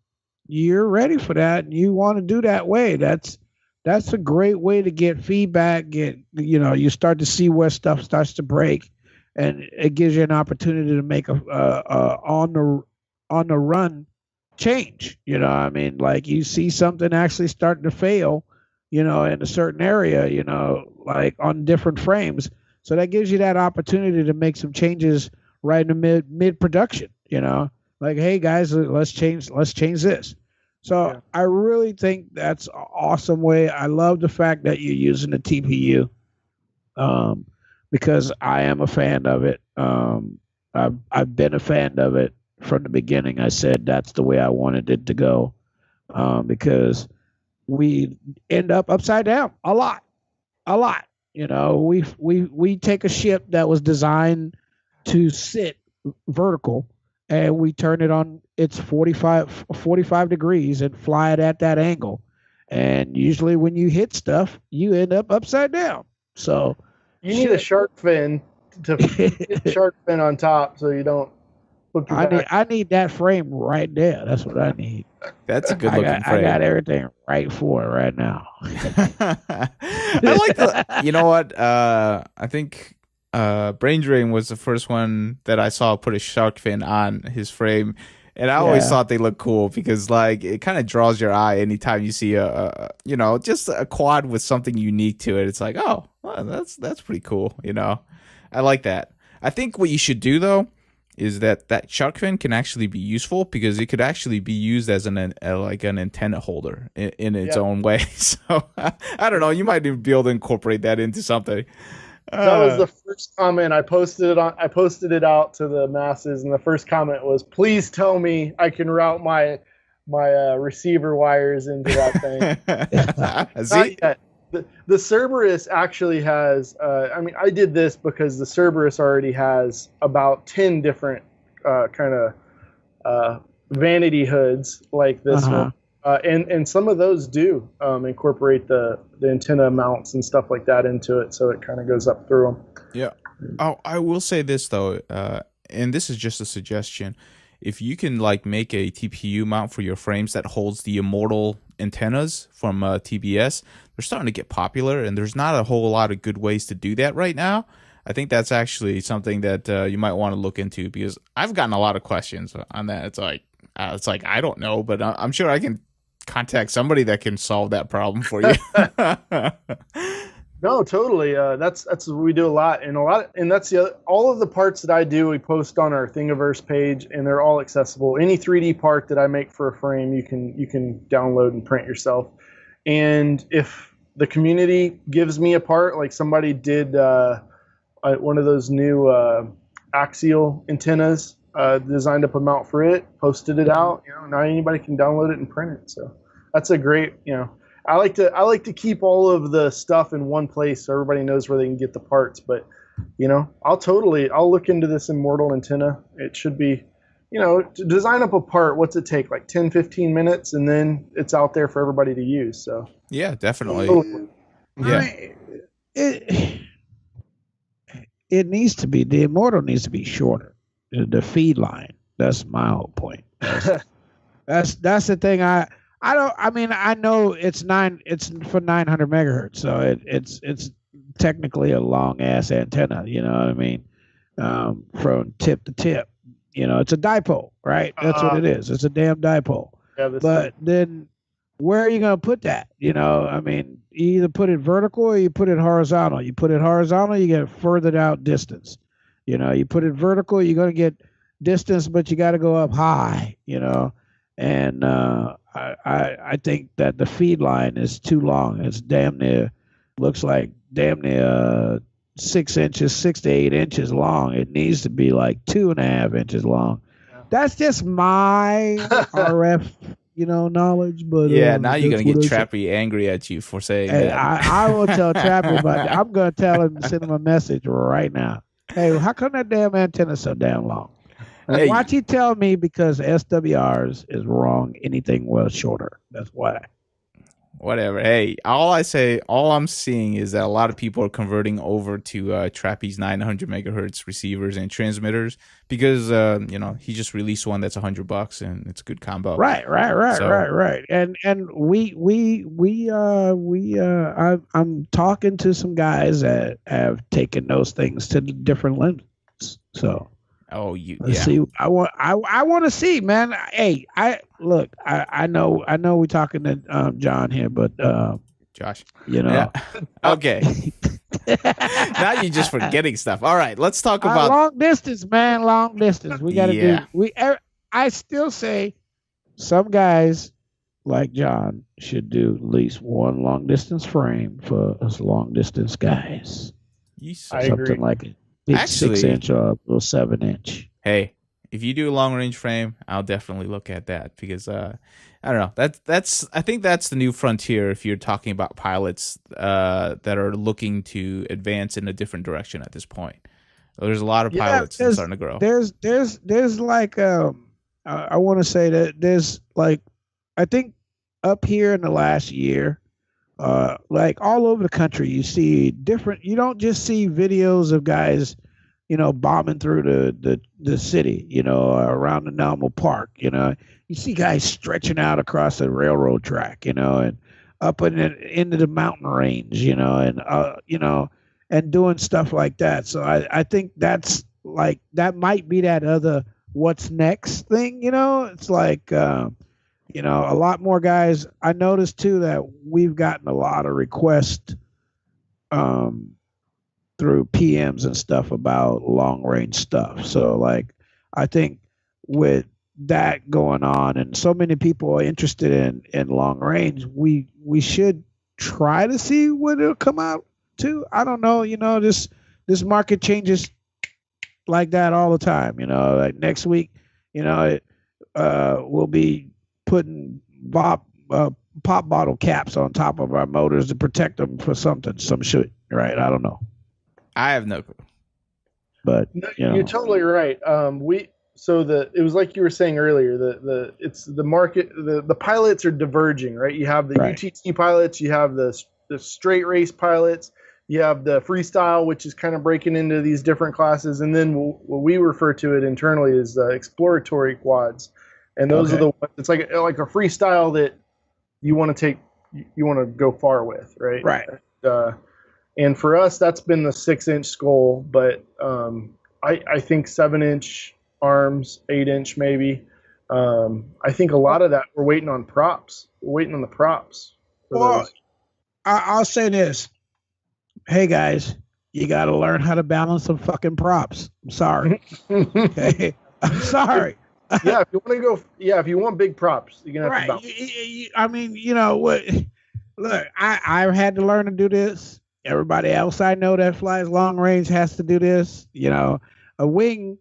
you're ready for that and you want to do that way, that's a great way to get feedback. You start to see where stuff starts to break, and it gives you an opportunity to make a on the run change. Like you see something actually starting to fail, in a certain area, like on different frames. So that gives you that opportunity to make some changes right in the mid production, like, hey guys, let's change this. So yeah. I really think that's an awesome way. I love the fact that you're using the TPU, because I am a fan of it. I've been a fan of it from the beginning. I said that's the way I wanted it to go, because we end up upside down a lot. We take a ship that was designed to sit vertical, and we turn it on its 45 degrees and fly it at that angle. And usually when you hit stuff, you end up upside down. So you need a shark fin to fit shark fin on top so you don't hook your back. I need that frame right there. That's what I need. That's a good looking frame. I got everything right for it right now. I like the. You know what? I think Brain Drain was the first one that I saw put a shark fin on his frame, and I always thought they looked cool because like it kind of draws your eye anytime you see a just a quad with something unique to it. It's like, oh, well, that's pretty cool. I like that. I think what you should do though is that shark fin can actually be useful because it could actually be used as an antenna holder in its own way. So I don't know. You might even be able to incorporate that into something. That was the first comment I posted it on. I posted it out to the masses, and the first comment was, "Please tell me I can route my receiver wires into that thing." See? Not yet. The Cerberus actually has. I did this because the Cerberus already has about 10 different kind of vanity hoods like this one. And some of those do incorporate the antenna mounts and stuff like that into it, so it kind of goes up through them. Yeah. Oh, I will say this though, and this is just a suggestion. If you can like make a TPU mount for your frames that holds the Immortal antennas from TBS, they're starting to get popular, and there's not a whole lot of good ways to do that right now. I think that's actually something that you might want to look into because I've gotten a lot of questions on that. It's like I don't know, but I'm sure I can contact somebody that can solve that problem for you. No, totally. That's what we do a lot, and that's all of the parts that I do. We post on our Thingiverse page, and they're all accessible. Any 3D part that I make for a frame, you can download and print yourself. And if the community gives me a part, like somebody did one of those new axial antennas, designed up a mount for it, posted it out. Now anybody can download it and print it. So that's a great. I like to keep all of the stuff in one place so everybody knows where they can get the parts. But I'll look into this Immortal antenna. It should be, to design up a part. What's it take? Like 10, 15 minutes, and then it's out there for everybody to use. So yeah, definitely. Yeah. It needs to be, the Immortal needs to be shorter. The feed line. That's my whole point. That's the thing. I know it's for 900 megahertz, so it's technically a long ass antenna. You know what I mean? From tip to tip. It's a dipole, right? That's what it is. It's a damn dipole. Yeah, but then where are you going to put that? You either put it vertical or you put it horizontal. You put it horizontal, you get further out distance. You put it vertical, you're going to get distance, but you got to go up high, And I think that the feed line is too long. It's looks like damn near 6 inches, 6 to 8 inches long. It needs to be like 2.5 inches long. Yeah. That's just my RF, knowledge. But now you're gonna get Trappy angry at you for saying that. I will tell Trappy about that. I'm gonna tell him, send him a message right now. Hey, how come that damn antenna so damn long? Hey. Watch he tell me because SWRs is wrong. Anything was shorter. That's why. Whatever. Hey, all I'm seeing is that a lot of people are converting over to Trappy's 900 megahertz receivers and transmitters because he just released one that's $100 and it's a good combo. Right. And I'm talking to some guys that have taken those things to different limits. So. Oh, Let's see. I want to see, man. Hey, I know we're talking to John here, but Josh, Yeah. Okay. Now you're just forgetting stuff. All right, let's talk about long distance, man. Long distance. We got to do. I still say some guys like John should do at least one long distance frame for us long distance guys. I agree. Like it. Actually, 6 inch or 7 inch. Hey, if you do a long range frame, I'll definitely look at that because I don't know. I think that's the new frontier if you're talking about pilots that are looking to advance in a different direction at this point. There's a lot of pilots that's starting to grow. There's like I want to say that there's like I think up here in the last year. Like all over the country, you see different. You don't just see videos of guys bombing through the city, around the Normal Park. You see guys stretching out across the railroad track, and up into the mountain range, and doing stuff like that. So I think that's like that might be that other what's next thing. It's like a lot more guys. I noticed too that we've gotten a lot of requests through PMs and stuff about long range stuff. So like I think with that going on and so many people are interested in long range, we should try to see what it'll come out to. I don't know, this market changes like that all the time. Like next week, we'll be putting pop bottle caps on top of our motors to protect them for some shit, right? I don't know. I have no clue. But you're totally right. It was like you were saying earlier, it's the market, the pilots are diverging, right? You have the UTT pilots, you have the straight race pilots, you have the freestyle, which is kind of breaking into these different classes, and then what we refer to it internally is exploratory quads, and those are the ones. It's like a freestyle that you want to go far with, right? Right. And for us, that's been the 6-inch skull, but I think 7-inch arms, 8-inch maybe. I think a lot of that we're waiting on props. We're waiting on the props. Well, I'll say this. Hey guys, you got to learn how to balance some fucking props. I'm sorry. Okay, I'm sorry. Yeah, if you want to go, if you want big props, you're gonna have to balance. I mean, what? Look, I had to learn to do this. Everybody else I know that flies long range has to do this. A wing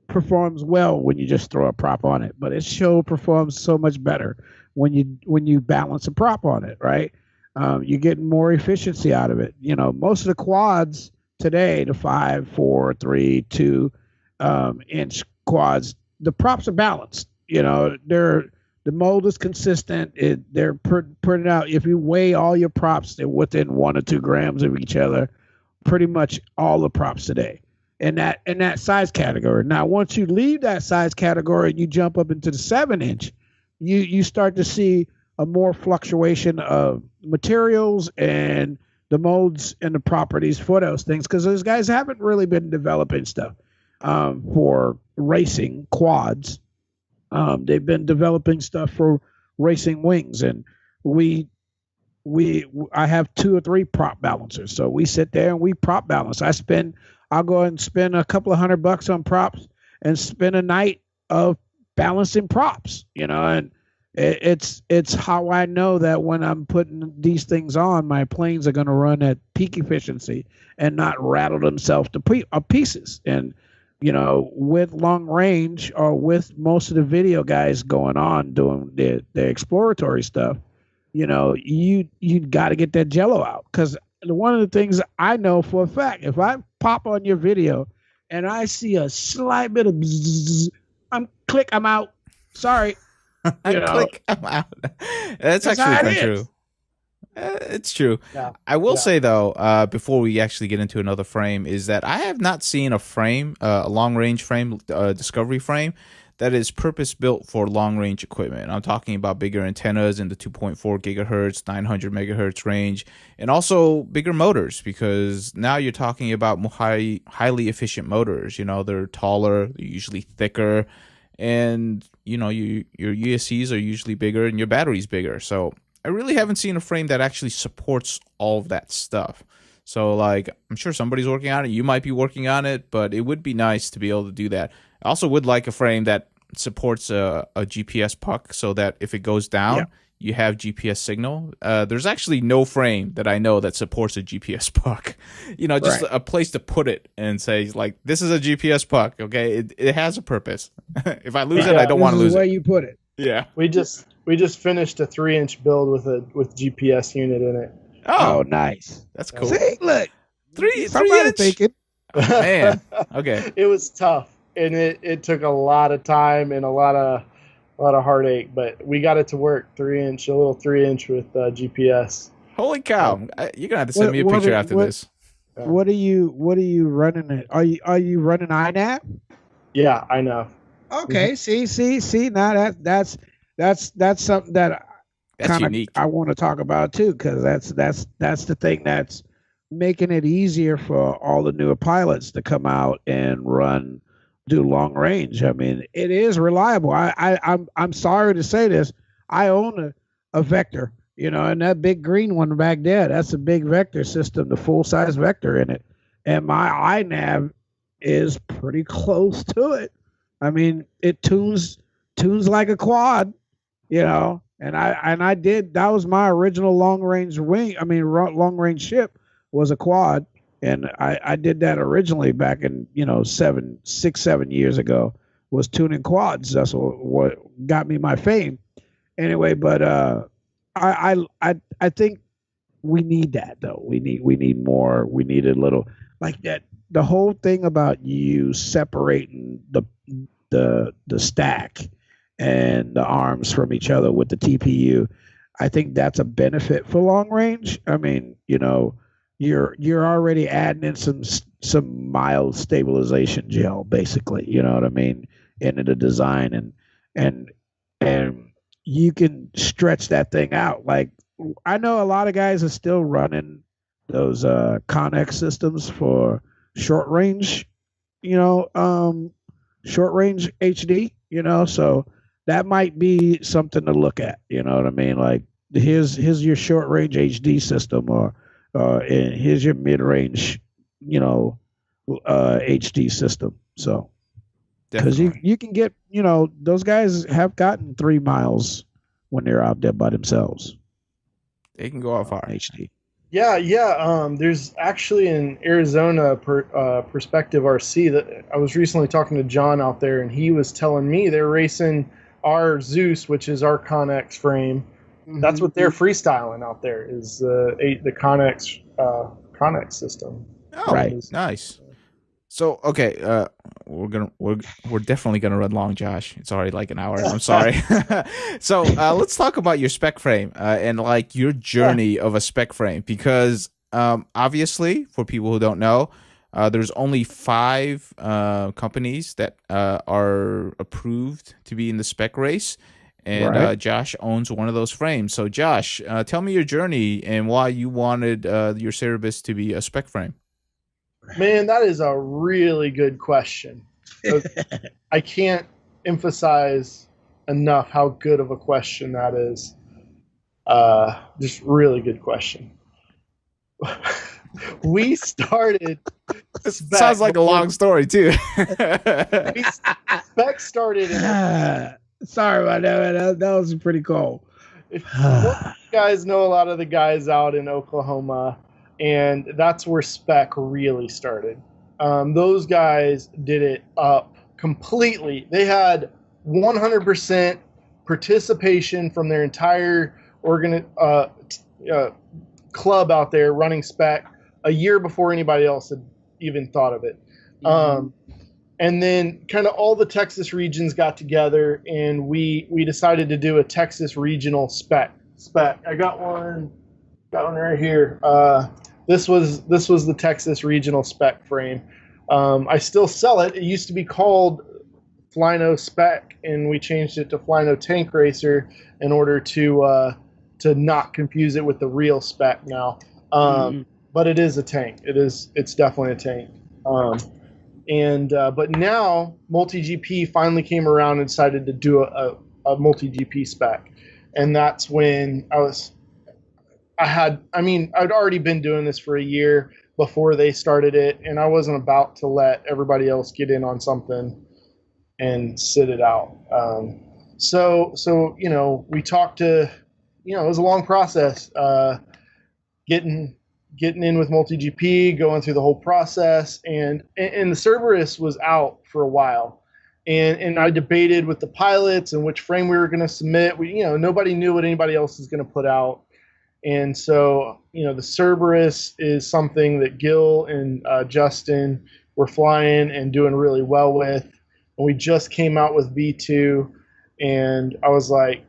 performs well when you just throw a prop on it, but it performs so much better when you balance a prop on it, right? You're getting more efficiency out of it. Most of the quads today, the 5, 4, 3, 2 inch quads, the props are balanced. The mold is consistent. They're putting out. If you weigh all your props, they're within 1 or 2 grams of each other. Pretty much all the props today, in that size category. Now, once you leave that size category and you jump up into the 7-inch, you start to see a more fluctuation of materials and the molds and the properties for those things, because those guys haven't really been developing stuff for racing quads. They've been developing stuff for racing wings, and I have 2 or 3 prop balancers. So we sit there and we prop balance. I'll go and spend a couple of $100 on props and spend a night of balancing props, and it's how I know that when I'm putting these things on, my planes are going to run at peak efficiency and not rattle themselves to pieces. And with long range, or with most of the video guys going on doing the exploratory stuff, you got to get that jello out. Because one of the things I know for a fact, if I pop on your video and I see a slight bit of bzzz, I'm out. Sorry. Click, I'm out. That's actually quite true. It's true. Yeah. I will say though, before we actually get into another frame, is that I have not seen a frame, a long range frame, discovery frame that is purpose built for long range equipment. I'm talking about bigger antennas in the 2.4 gigahertz, 900 megahertz range, and also bigger motors, because now you're talking about highly efficient motors. They're taller, they're usually thicker, and your USCs are usually bigger and your battery's bigger. So I really haven't seen a frame that actually supports all of that stuff. So like, I'm sure somebody's working on it. You might be working on it, but it would be nice to be able to do that. I also would like a frame that supports a GPS puck, so that if it goes down, you have GPS signal. There's actually no frame that I know that supports a GPS puck. Just a place to put it and say, like, this is a GPS puck, okay? It has a purpose. If I lose it, I don't want to lose it. Where you put it. Yeah. We just finished a 3-inch build with GPS unit in it. Oh, nice. That's cool. See, look, 3 inch. Thinking. Oh, man. Okay. It was tough, and it took a lot of time and a lot of heartache, but we got it to work. A little 3-inch with GPS. Holy cow! You're gonna have to send me a picture after this. What are you running it? Are you running INAV? Yeah, I know. Okay, see. Now that's something that That's kind of unique. I want to talk about too, because that's the thing that's making it easier for all the newer pilots to come out and do long range. I mean, it is reliable. I'm sorry to say this. I own a Vector, and that big green one back there, that's a big Vector system, the full size Vector in it, and my iNav is pretty close to it. I mean, it tunes like a quad, and I did that was my original long range wing. I mean, long range ship was a quad, and I did that originally back in 7 years ago. Was tuning quads. That's what got me my fame. Anyway, but I think we need that though. We need more. We need a little like that. The whole thing about you separating the stack and the arms from each other with the TPU, I think that's a benefit for long range. I mean, you're already adding in some mild stabilization gel, basically. You know what I mean, into the design, and and you can stretch that thing out. Like I know a lot of guys are still running those Connex systems for short range, you know, um, short range HD, so that might be something to look at. You know what I mean? Like here's your short range HD system, or and here's your mid range, you know, HD system. So because you Definitely. you can get those guys have gotten 3 miles when they're out there by themselves They can go out in far. HD. Yeah. There's actually an Arizona Perspective RC that I was recently talking to John out there, and he was telling me they're racing our Zeus, which is our Connex frame. That's Mm-hmm. what they're freestyling out there is the Connex system. Oh, Right. Is- nice. So okay, we're definitely gonna run long, Josh. It's already like an hour. I'm sorry. So let's talk about your spec frame and like your yeah, journey of a spec frame, because obviously for people who don't know, there's only 5 companies that are approved to be in the spec race, and Right. Josh owns one of those frames. So Josh, tell me your journey and why you wanted your Cerebus to be a spec frame. man, that is a really good question. I can't emphasize enough how good of a question that is. Just really good question. We started It sounds spec like a before long story too. we spec started in. Sorry about that, man. That was pretty cool. If most of you guys know a lot of the guys out in Oklahoma, and that's where spec really started. Those guys did it up completely. They had 100% participation from their entire uh, club out there running spec a year before anybody else had even thought of it. Um, and then kind of all the Texas regions got together, and we decided to do a Texas regional spec. I got one right here. This was the Texas regional spec frame. I still sell it. It used to be called Flyno Spec, and we changed it to Flyno Tank Racer in order to not confuse it with the real spec now. Mhm. But it is a tank. It's definitely a tank. And but now multi-GP finally came around and decided to do a multi-GP spec, and that's when I'd already been doing this for a year before they started it, and I wasn't about to let everybody else get in on something and sit it out. So we talked to, it was a long process, getting in with multi GP, going through the whole process, and the Cerberus was out for a while, and I debated with the pilots and which frame we were going to submit. Nobody knew what anybody else was going to put out. And so, the Cerberus is something that Gil and Justin were flying and doing really well with. And we just came out with V2, and I was like,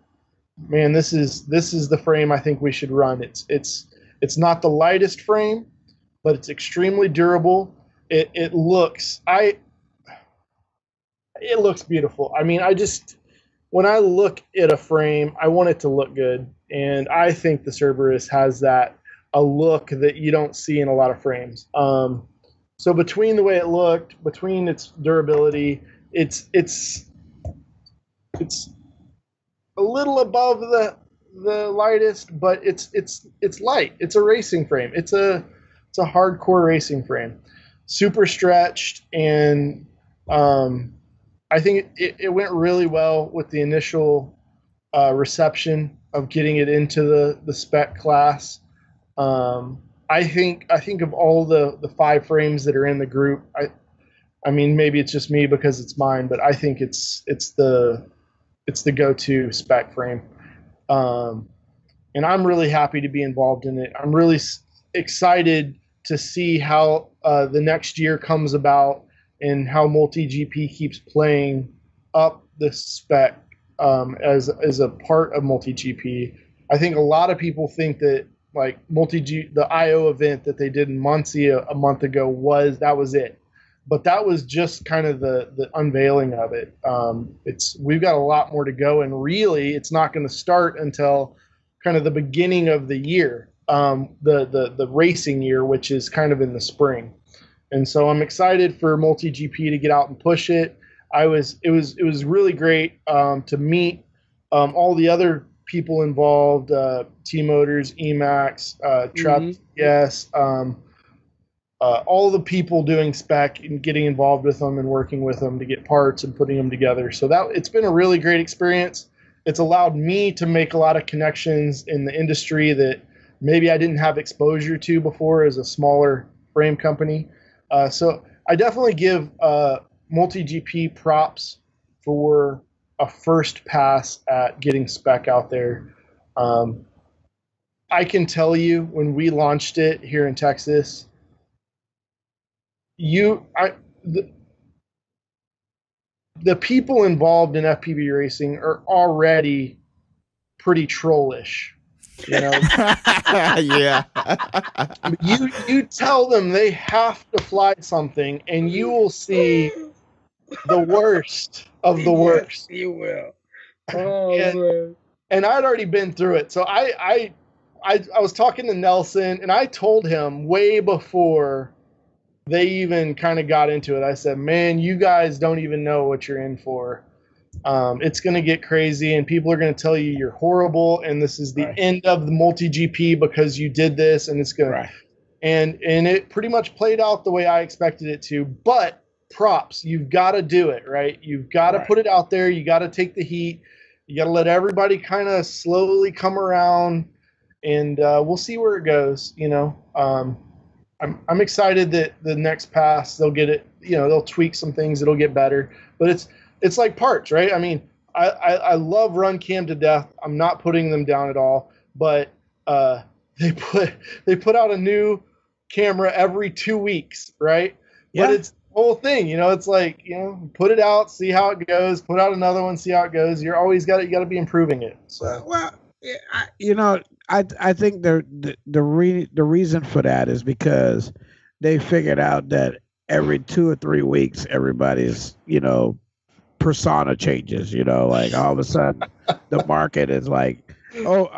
man, this is the frame I think we should run. It's not the lightest frame, but it's extremely durable. It looks beautiful. I mean, when I look at a frame, I want it to look good, and I think the Cerberus has a look that you don't see in a lot of frames. So between the way it looked, between its durability, it's a little above the lightest, but it's light. It's a racing frame. It's a hardcore racing frame, super stretched, and I think it went really well with the initial reception of getting it into the spec class. I think of all the 5 frames that are in the group. I mean, maybe it's just me because it's mine, but I think it's the go-to spec frame. And I'm really happy to be involved in it. I'm really excited to see how the next year comes about and how MultiGP keeps playing up the spec as a part of MultiGP. I think a lot of people think that like the IO event that they did in Muncie a month ago was it, but that was just kind of the unveiling of it. We've got a lot more to go, and really, it's not going to start until kind of the beginning of the year, the racing year, which is kind of in the spring. And so I'm excited for MultiGP to get out and push it. It was really great to meet all the other people involved, T-Motors, Emax, Trap, yes, all the people doing spec and getting involved with them and working with them to get parts and putting them together. So it's been a really great experience. It's allowed me to make a lot of connections in the industry that maybe I didn't have exposure to before as a smaller frame company. So I definitely give MultiGP props for a first pass at getting spec out there. I can tell you when we launched it here in Texas, the people involved in FPV racing are already pretty trollish. You know, yeah. you tell them they have to fly something, and you will see the worst of the worst. You will. Oh, and I'd already been through it, so I was talking to Nelson, and I told him way before they even kind of got into it. I said, "Man, you guys don't even know what you're in for. It's going to get crazy, and people are going to tell you you're horrible, and this is the end of the MultiGP because you did this, and it's going to." And it pretty much played out the way I expected it to. But props, you've got to do it, right? You've got to put it out there. You got to take the heat. You got to let everybody kind of slowly come around, and we'll see where it goes. You know, I'm excited that the next pass they'll get it. You know, they'll tweak some things. It'll get better. But it's like parts, right? I mean, I love Run Cam to death. I'm not putting them down at all. But they put out a new camera every 2 weeks, right? Yeah. But it's the whole thing, you know. It's like, you know, put it out, see how it goes. Put out another one, see how it goes. You got to be improving it. So I think the reason for that is because they figured out that every 2 or 3 weeks everybody's, you know, persona changes, you know, like all of a sudden the market is like, oh,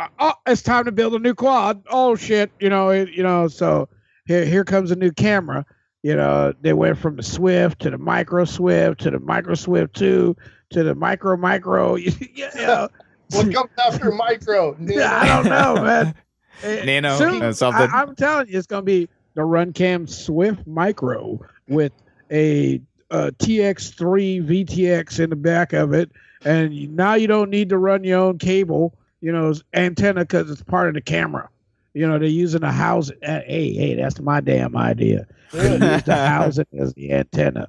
it's time to build a new quad. Oh shit, you know, so here comes a new camera. You know, they went from the Swift to the Micro Swift to the Micro Swift 2 to the Micro. You know. What comes after Micro? I don't know, man. Nano, soon, something. I'm telling you, it's going to be the Runcam Swift Micro with a TX3 VTX in the back of it, and now you don't need to run your own cable, you know, antenna, because it's part of the camera. You know, they're using a house. Hey, that's my damn idea. They use the housing as the antenna.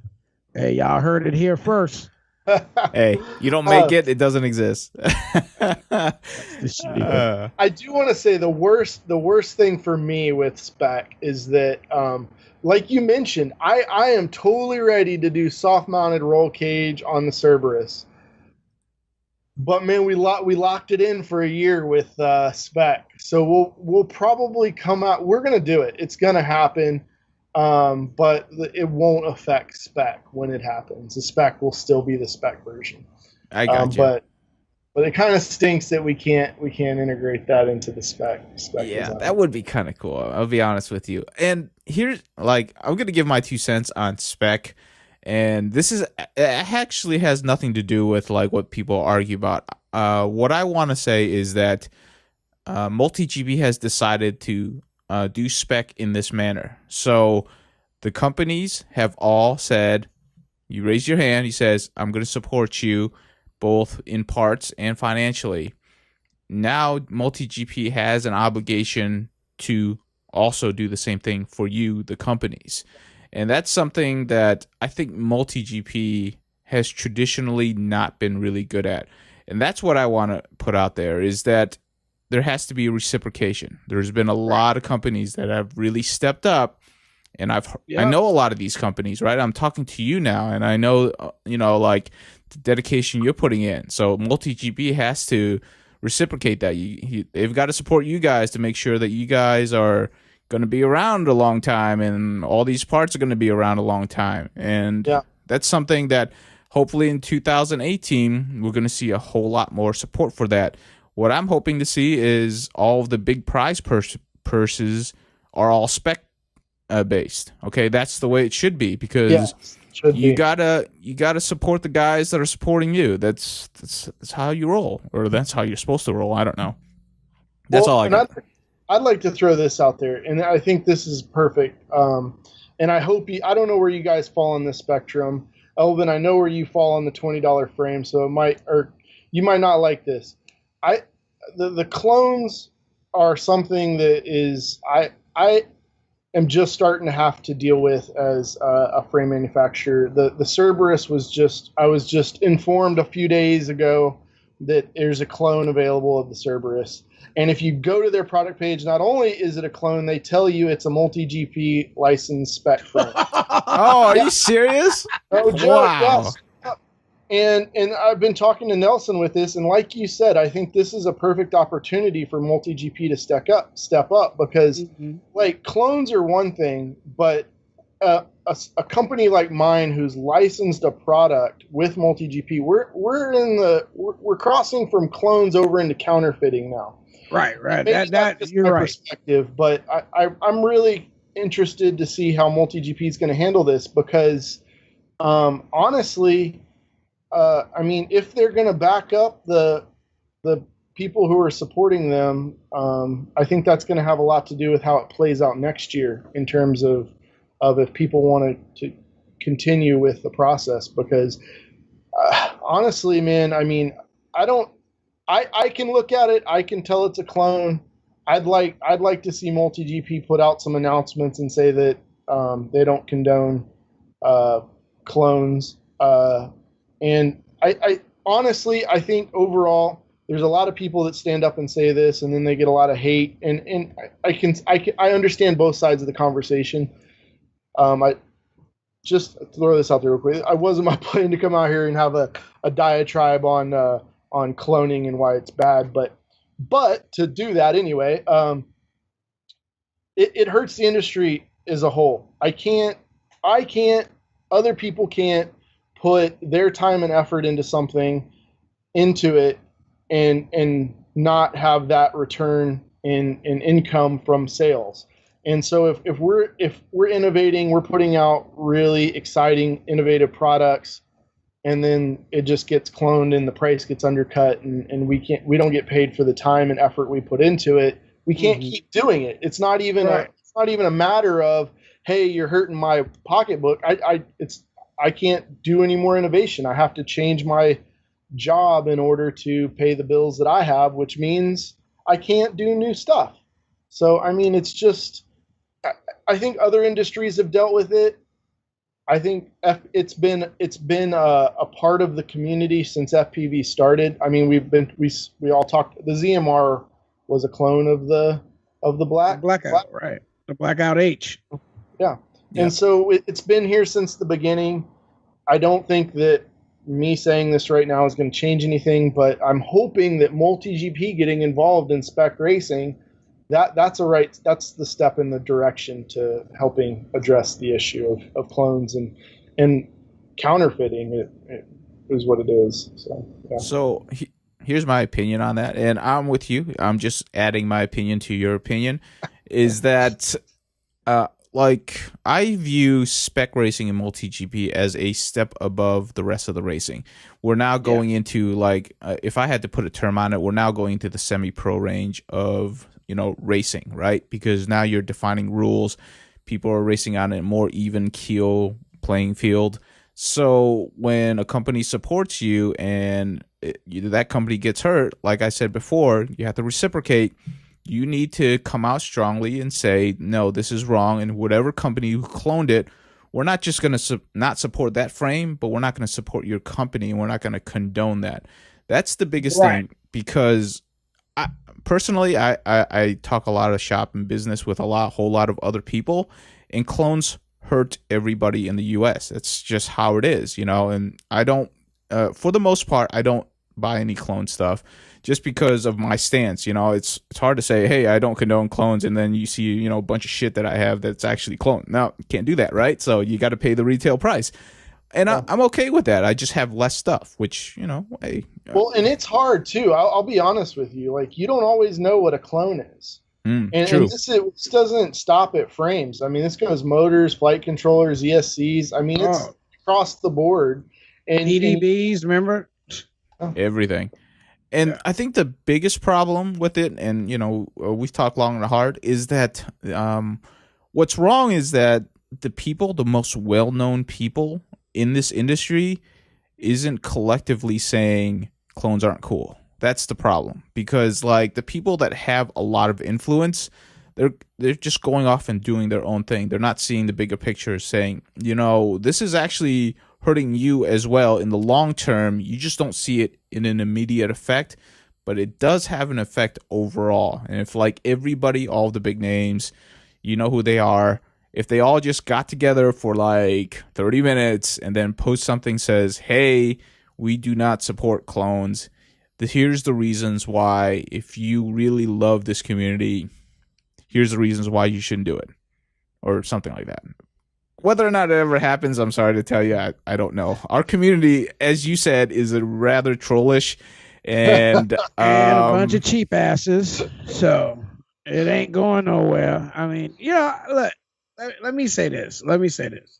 Hey, y'all heard it here first. Hey, you don't make it doesn't exist. I do want to say the worst thing for me with spec is that, like you mentioned, I am totally ready to do soft mounted roll cage on the Cerberus. But man, we locked it in for a year with spec. So we'll probably come out. We're gonna do it. It's gonna happen, but it won't affect spec when it happens. The spec will still be the spec version. I got you. But it kind of stinks that we can't integrate that into the spec Yeah, design. that would be kind of cool. I'll be honest with you. And here's like I'm gonna give my 2 cents on spec, and it actually has nothing to do with like what people argue about. What I want to say is that MultiGP has decided to do spec in this manner. So the companies have all said, you raise your hand. He says, I'm going to support you both in parts and financially. Now MultiGP has an obligation to also do the same thing for you, the companies. And that's something that I think MultiGP has traditionally not been really good at. And that's what I want to put out there, is that there has to be a reciprocation. There's been a lot of companies that have really stepped up, and I know a lot of these companies, right? I'm talking to you now, and I know, like the dedication you're putting in. So MultiGP has to reciprocate that. They've got to support you guys to make sure that you guys are going to be around a long time, and all these parts are going to be around a long time. And that's something that hopefully in 2018, we're going to see a whole lot more support for that. What I'm hoping to see is all of the big prize purses are all spec based. Okay, that's the way it should be, because you gotta support the guys that are supporting you. That's how you roll, or that's how you're supposed to roll. I don't know. That's all I got. I'd like to throw this out there, and I think this is perfect. And I hope I don't know where you guys fall on this spectrum. Elvin, I know where you fall on the $20 frame, so you might not like this. The clones are something that is I am just starting to have to deal with as a frame manufacturer. The Cerberus I was just informed a few days ago that there's a clone available of the Cerberus. And if you go to their product page, not only is it a clone, they tell you it's a MultiGP licensed spec frame. Oh, are you serious? No joke, wow. Yes. And I've been talking to Nelson with this, and like you said, I think this is a perfect opportunity for MultiGP to step up because like clones are one thing, but a company like mine who's licensed a product with MultiGP, we're crossing from clones over into counterfeiting now. Right. That you're right. Perspective, but I'm really interested to see how MultiGP is going to handle this because honestly. I mean, if they're going to back up the people who are supporting them, I think that's going to have a lot to do with how it plays out next year in terms of if people want to continue with the process. Because honestly, man, I mean, I can look at it, I can tell it's a clone. I'd like to see MultiGP put out some announcements and say that they don't condone clones. And I honestly, I think overall, there's a lot of people that stand up and say this, and then they get a lot of hate. And I understand both sides of the conversation. I just throw this out there real quick. I wasn't my plan to come out here and have a diatribe on cloning and why it's bad, but to do that anyway, it hurts the industry as a whole. I can't. Other people can't put their time and effort into it and not have that return in income from sales. And so if we're innovating, we're putting out really exciting, innovative products, and then it just gets cloned and the price gets undercut and we don't get paid for the time and effort we put into it, we can't keep doing it. It's not even a matter of, hey, you're hurting my pocketbook. I can't do any more innovation. I have to change my job in order to pay the bills that I have, which means I can't do new stuff. So, I mean, it's just, I think other industries have dealt with it. I think it's been a part of the community since FPV started. I mean, we all talked. The ZMR was a clone of the Blackout, right? The Blackout H. Yeah. And so it's been here since the beginning. I don't think that me saying this right now is going to change anything, but I'm hoping that MultiGP getting involved in spec racing that's the step in the direction to helping address the issue of clones and counterfeiting. It is what it is. So yeah. So here's my opinion on that, and I'm with you. I'm just adding my opinion to your opinion. Is that like I view spec racing and multi GP as a step above the rest of the racing. We're now going into like if I had to put a term on it, we're now going to the semi-pro range of racing, right? Because now you're defining rules. People are racing on a more even keel playing field. So when a company supports you and that company gets hurt, like I said before, you have to reciprocate. You need to come out strongly and say, no, this is wrong. And whatever company who cloned it, we're not just going to not support that frame, but we're not going to support your company. And we're not going to condone that. That's the biggest thing, because personally, I talk a lot of shop and business with a whole lot of other people, and clones hurt everybody in the U.S. It's just how it is, and I don't, for the most part, I don't buy any clone stuff just because of my stance. It's hard to say, hey, I don't condone clones, and then you see, a bunch of shit that I have that's actually cloned. No, you can't do that, right? So you got to pay the retail price. And I'm okay with that. I just have less stuff, which, hey. Well, and it's hard, too. I'll be honest with you. Like, you don't always know what a clone is. True. And this doesn't stop at frames. I mean, this goes motors, flight controllers, ESCs. I mean, it's across the board. And EDBs, remember? Everything. And I think the biggest problem with it, and, we've talked long and hard, is that what's wrong is that the most well-known people in this industry isn't collectively saying clones aren't cool. That's the problem, because like the people that have a lot of influence, they're just going off and doing their own thing. They're not seeing the bigger picture, saying, this is actually hurting you as well in the long term. You just don't see it in an immediate effect, but it does have an effect overall. And if like everybody, all the big names, who they are, if they all just got together for like 30 minutes and then post something says, hey, we do not support clones. Here's the reasons why. If you really love this community, here's the reasons why you shouldn't do it, or something like that. Whether or not it ever happens, I'm sorry to tell you, I don't know. Our community, as you said, is a rather trollish and, and a bunch of cheap asses. So it ain't going nowhere. I mean, look, let me say this.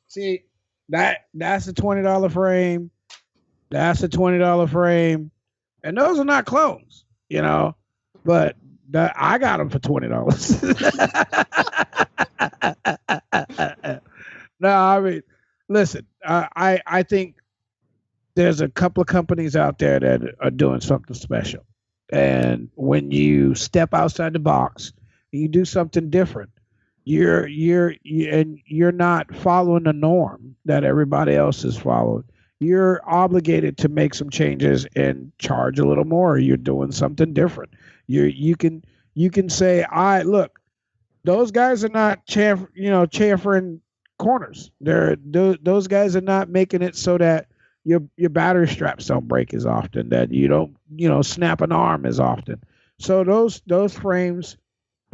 See, that's a $20 frame. That's a $20 frame. And those are not clones, but I got them for $20. No, I mean, listen, I think there's a couple of companies out there that are doing something special. And when you step outside the box, you do something different. You're not following the norm that everybody else is following. You're obligated to make some changes and charge a little more. You're doing something different. You can say, look, those guys are not chamfering corners. Those guys are not making it so that your battery straps don't break as often, that you don't snap an arm as often. So those frames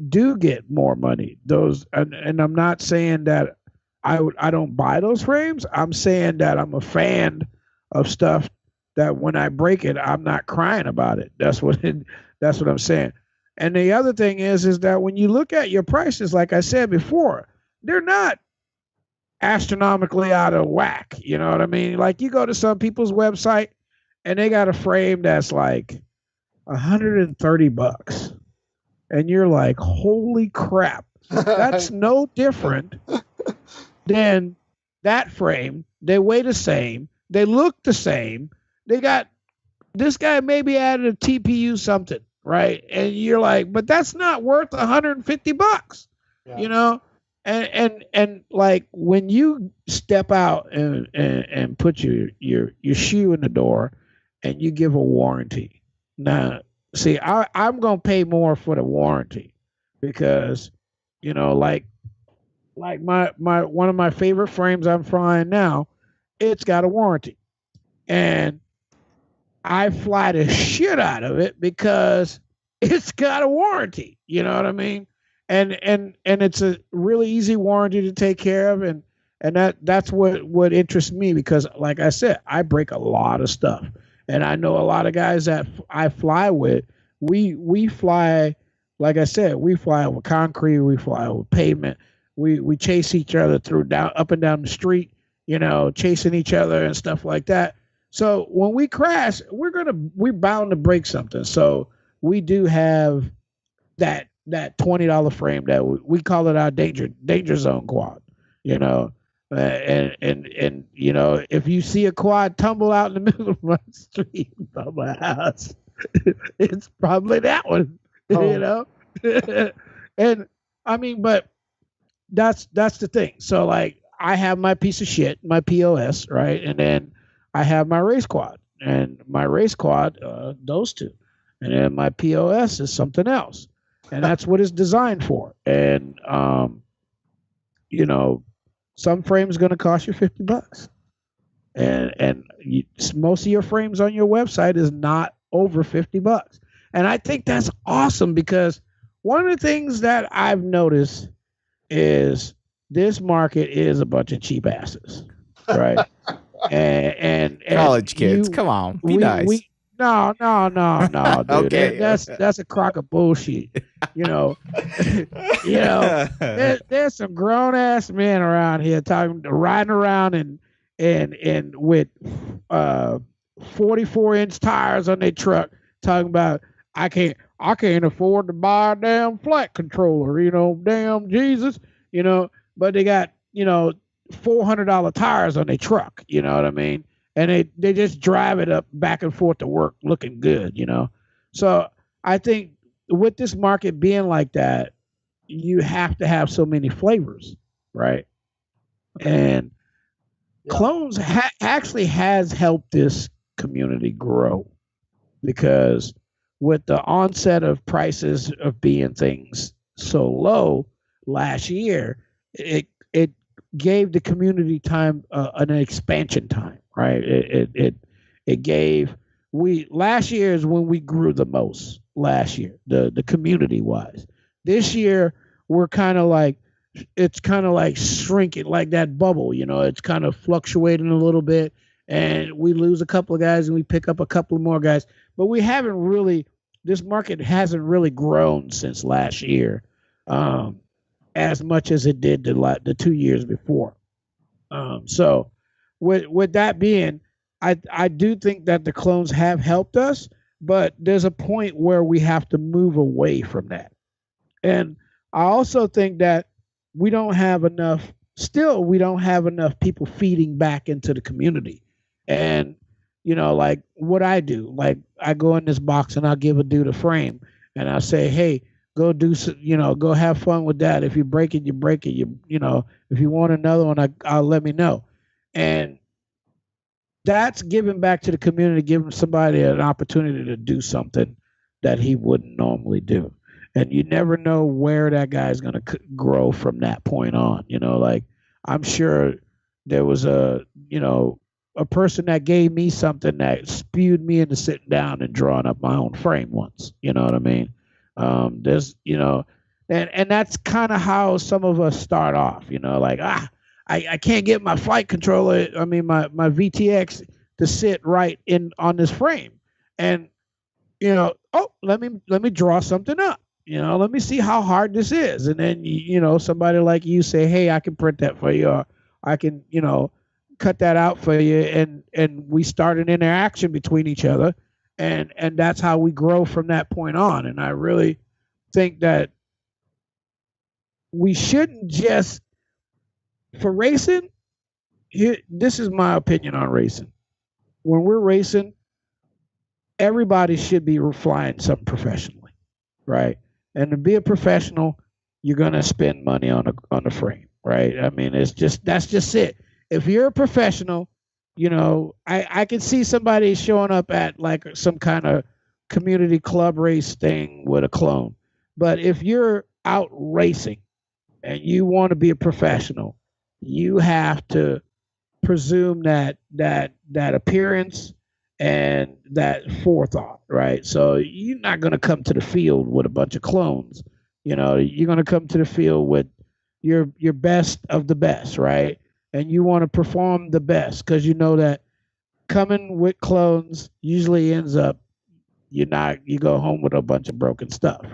do get more money. And I'm not saying that I don't buy those frames. I'm saying that I'm a fan of stuff that when I break it, I'm not crying about it. That's what I'm saying. And the other thing is that when you look at your prices, like I said before, they're not astronomically out of whack. You know what I mean? Like you go to some people's website and they got a frame that's like $130. And you're like, holy crap. That's no different than that frame. They weigh the same. They look the same. They got, this guy maybe added a TPU something, right? And you're like, but that's not worth $150, And like when you step out and put your shoe in the door and you give a warranty. Now, see, I'm going to pay more for the warranty because, like my one of my favorite frames I'm flying now, it's got a warranty. And I fly the shit out of it because it's got a warranty. You know what I mean? And it's a really easy warranty to take care of, and that's what interests me, because like I said, I break a lot of stuff, and I know a lot of guys that I fly with. We fly, like I said, we fly over concrete, we fly over pavement, we chase each other through down up and down the street, chasing each other and stuff like that. So when we crash, we're bound to break something. So we do have that $20 frame that we call it our danger zone quad, and if you see a quad tumble out in the middle of my street by my house, it's probably that one, and I mean, but that's the thing. So like I have my piece of shit, my POS, right, and then I have my race quad, and my race quad, those two, and then my POS is something else, and that's what it's designed for. And some frames going to cost you $50, and most of your frames on your website is not over $50, and I think that's awesome, because one of the things that I've noticed is this market is a bunch of cheap asses, right? and college kids, come on, be nice. No, dude. Okay, that's a crock of bullshit. There's some grown ass men around here riding around and with 44-inch tires on their truck, talking about I can't afford to buy a damn flight controller, damn Jesus, but they got $400 tires on their truck, you know what I mean? And they just drive it up back and forth to work looking good, So I think with this market being like that, you have to have so many flavors, right? And clones actually has helped this community grow, because with the onset of prices of being things so low last year, it gave the community time, an expansion time, right? It gave last year is when we grew the most. Last year, the community wise. This year we're kind of like, it's kind of like shrinking, like that bubble. It's kind of fluctuating a little bit, and we lose a couple of guys and we pick up a couple of more guys. But we haven't really. This market hasn't really grown since last year. As much as it did the 2 years before. So with that being, I do think that the clones have helped us, but there's a point where we have to move away from that. And I also think that we don't have enough people feeding back into the community. And, like what I do, like I go in this box and I'll give a dude a frame and I'll say, hey, go do, go have fun with that. If you break it, you break it. If you want another one, I'll let me know. And that's giving back to the community, giving somebody an opportunity to do something that he wouldn't normally do. And you never know where that guy's going to grow from that point on. Like I'm sure there was a person that gave me something that spewed me into sitting down and drawing up my own frame once. You know what I mean? There's, and that's kind of how some of us start off, like, I can't get my flight controller, my VTX to sit right on this frame. And, let me draw something up, let me see how hard this is. And then, somebody like you say, hey, I can print that for you, or I can, cut that out for you. And we start an interaction between each other. And that's how we grow from that point on. And I really think that we shouldn't just, for racing, this is my opinion on racing. When we're racing, everybody should be flying something professionally, right? And to be a professional, you're going to spend money on the frame, right? That's just it. If you're a professional, I can see somebody showing up at like some kind of community club race thing with a clone. But if you're out racing and you want to be a professional, you have to presume that appearance and that forethought, right? So you're not going to come to the field with a bunch of clones. You're going to come to the field with your best of the best, right? And you want to perform the best because you know that coming with clones usually ends up you go home with a bunch of broken stuff,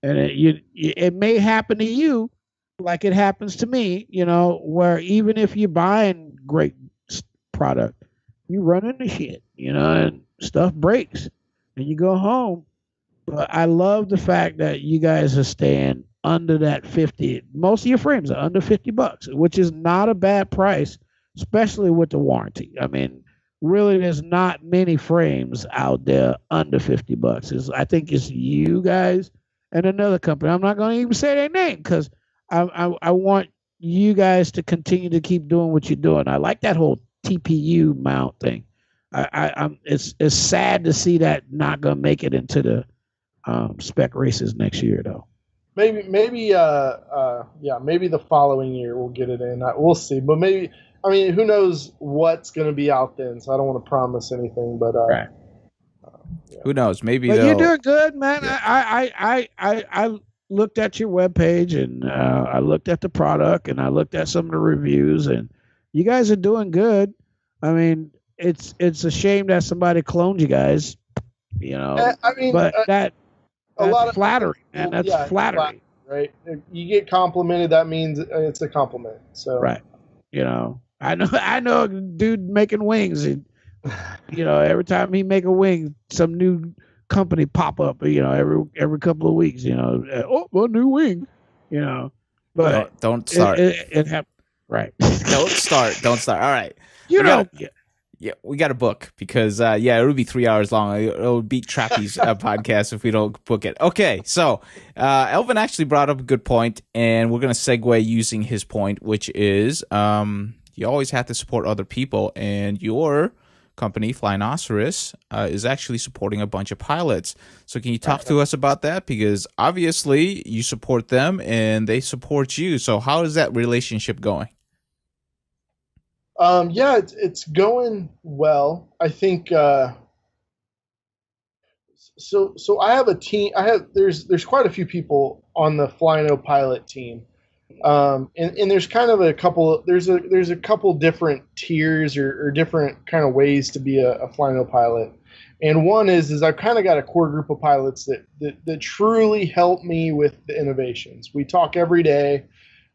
and it may happen to you like it happens to me, where even if you're buying great product, you run into shit, and stuff breaks, and you go home. But I love the fact that you guys are staying under that 50. Most of your frames are under $50, which is not a bad price, especially with the warranty. I mean, really, there's not many frames out there under $50. I think it's you guys and another company. I'm not going to even say their name because I want you guys to continue to keep doing what you're doing. I like that whole TPU mount thing. It's sad to see that not going to make it into the spec races next year though. Maybe the following year we'll get it in. We'll see, but maybe. I mean, who knows what's going to be out then? So I don't want to promise anything, but right. Yeah. Who knows? Maybe. But you're doing good, man. Yeah. I looked at your webpage and I looked at the product and I looked at some of the reviews and you guys are doing good. I mean, it's a shame that somebody cloned you guys, I mean, but that's a lot of flattery, and that's flattery, right? If you get complimented, that means it's a compliment. So right, I know a dude making wings, and every time he make a wing, some new company pop up, every couple of weeks, oh, a new wing, but don't start. It happened, right? Don't start. All right, yeah, we got to book because it would be 3 hours long. It would beat Trappy's podcast if we don't book it. Okay, so Elvin actually brought up a good point, and we're gonna segue using his point, which is you always have to support other people, and your company, Flynoceros, is actually supporting a bunch of pilots. So can you talk to us about that? Because obviously you support them, and they support you. So how is that relationship going? It's going well. I think so I have a team. There's quite a few people on the Flyno pilot team. And there's kind of a couple there's a couple different tiers or different kind of ways to be a Flyno pilot. And one is I've kind of got a core group of pilots that truly help me with the innovations. We talk every day.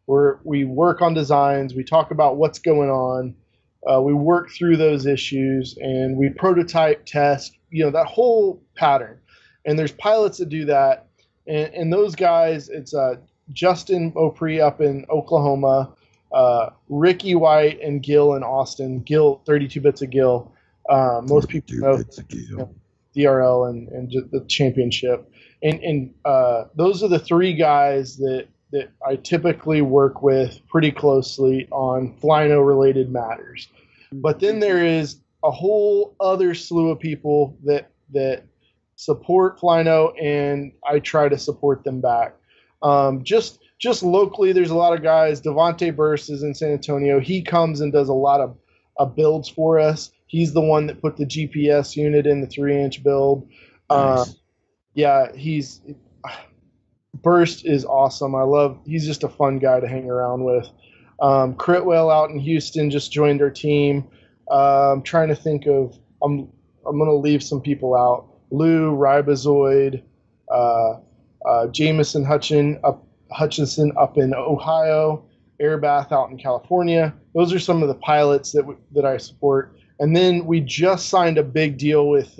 We work on designs. We talk about what's going on. We work through those issues and we prototype, test, that whole pattern. And there's pilots that do that. And those guys, it's Justin Opry up in Oklahoma, Ricky White and Gil in Austin. Gil, 32 bits of Gil. Most people know DRL and just the championship. And those are the three guys that I typically work with pretty closely on Flyno related matters. But then there is a whole other slew of people that support Flyno, and I try to support them back. Just locally, there's a lot of guys. Devontae Burst is in San Antonio. He comes and does a lot of builds for us. He's the one that put the GPS unit in the 3-inch build. Nice. Burst is awesome. He's just a fun guy to hang around with. Critwell out in Houston just joined our team. I'm trying to think of, I'm going to leave some people out. Lou, Ribozoid, Jameson Hutchinson up in Ohio, Airbath out in California. Those are some of the pilots that I support. And then we just signed a big deal with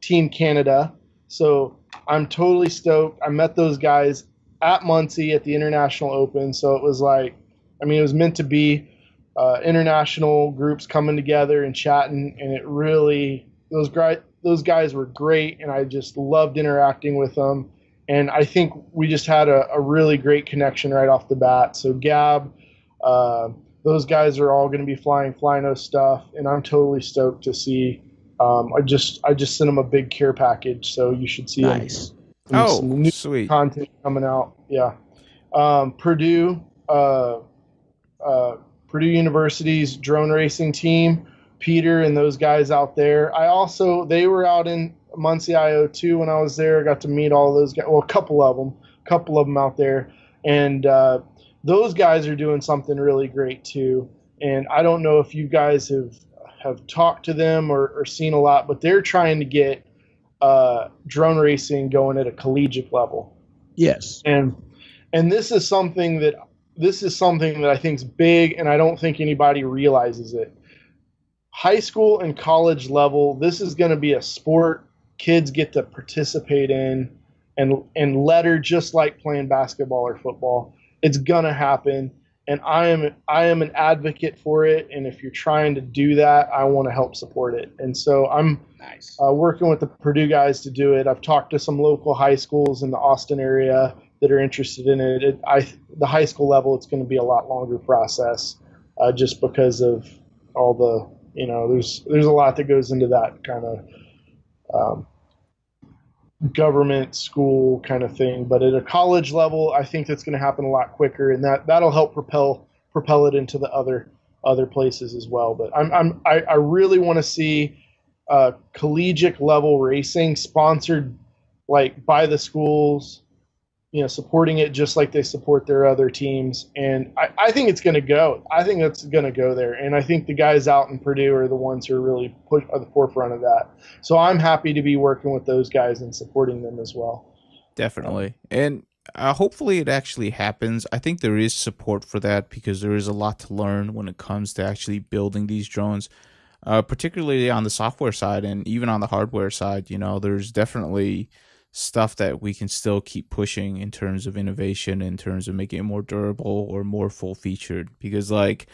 Team Canada. So I'm totally stoked. I met those guys at Muncie at the International Open. So it was it was meant to be international groups coming together and chatting. And it really, those guys were great. And I just loved interacting with them. And I think we just had a really great connection right off the bat. So Gab, those guys are all going to be flying Flyno stuff. And I'm totally stoked to see. I just sent them a big care package, so you should see nice. Some new sweet content coming out. Yeah, Purdue University's drone racing team. Peter and those guys out there. They were out in Muncie, Iowa too when I was there. I got to meet all those guys. Well, a couple of them out there, and those guys are doing something really great too. And I don't know if you guys have talked to them or seen a lot, but they're trying to get drone racing going at a collegiate level. Yes. And this is something that I think is big, and I don't think anybody realizes it. High school and college level, this is going to be a sport kids get to participate in and letter, just like playing basketball or football. It's going to happen, and I am an advocate for it, and if you're trying to do that, I want to help support it. And so I'm working with the Purdue guys to do it. I've talked to some local high schools in the Austin area that are interested in it. The high school level, it's going to be a lot longer process, just because of all the, there's a lot that goes into that kind of government school kind of thing. But at a college level, I think that's going to happen a lot quicker, and that'll help propel it into the other places as well. But I really want to see collegiate level racing sponsored like by the schools, supporting it just like they support their other teams. And I think it's going to go. I think it's going to go there. And I think the guys out in Purdue are the ones who are really at the forefront of that. So I'm happy to be working with those guys and supporting them as well. Definitely. And hopefully it actually happens. I think there is support for that because there is a lot to learn when it comes to actually building these drones, particularly on the software side and even on the hardware side. There's definitely stuff that we can still keep pushing in terms of innovation, in terms of making it more durable or more full featured. Because like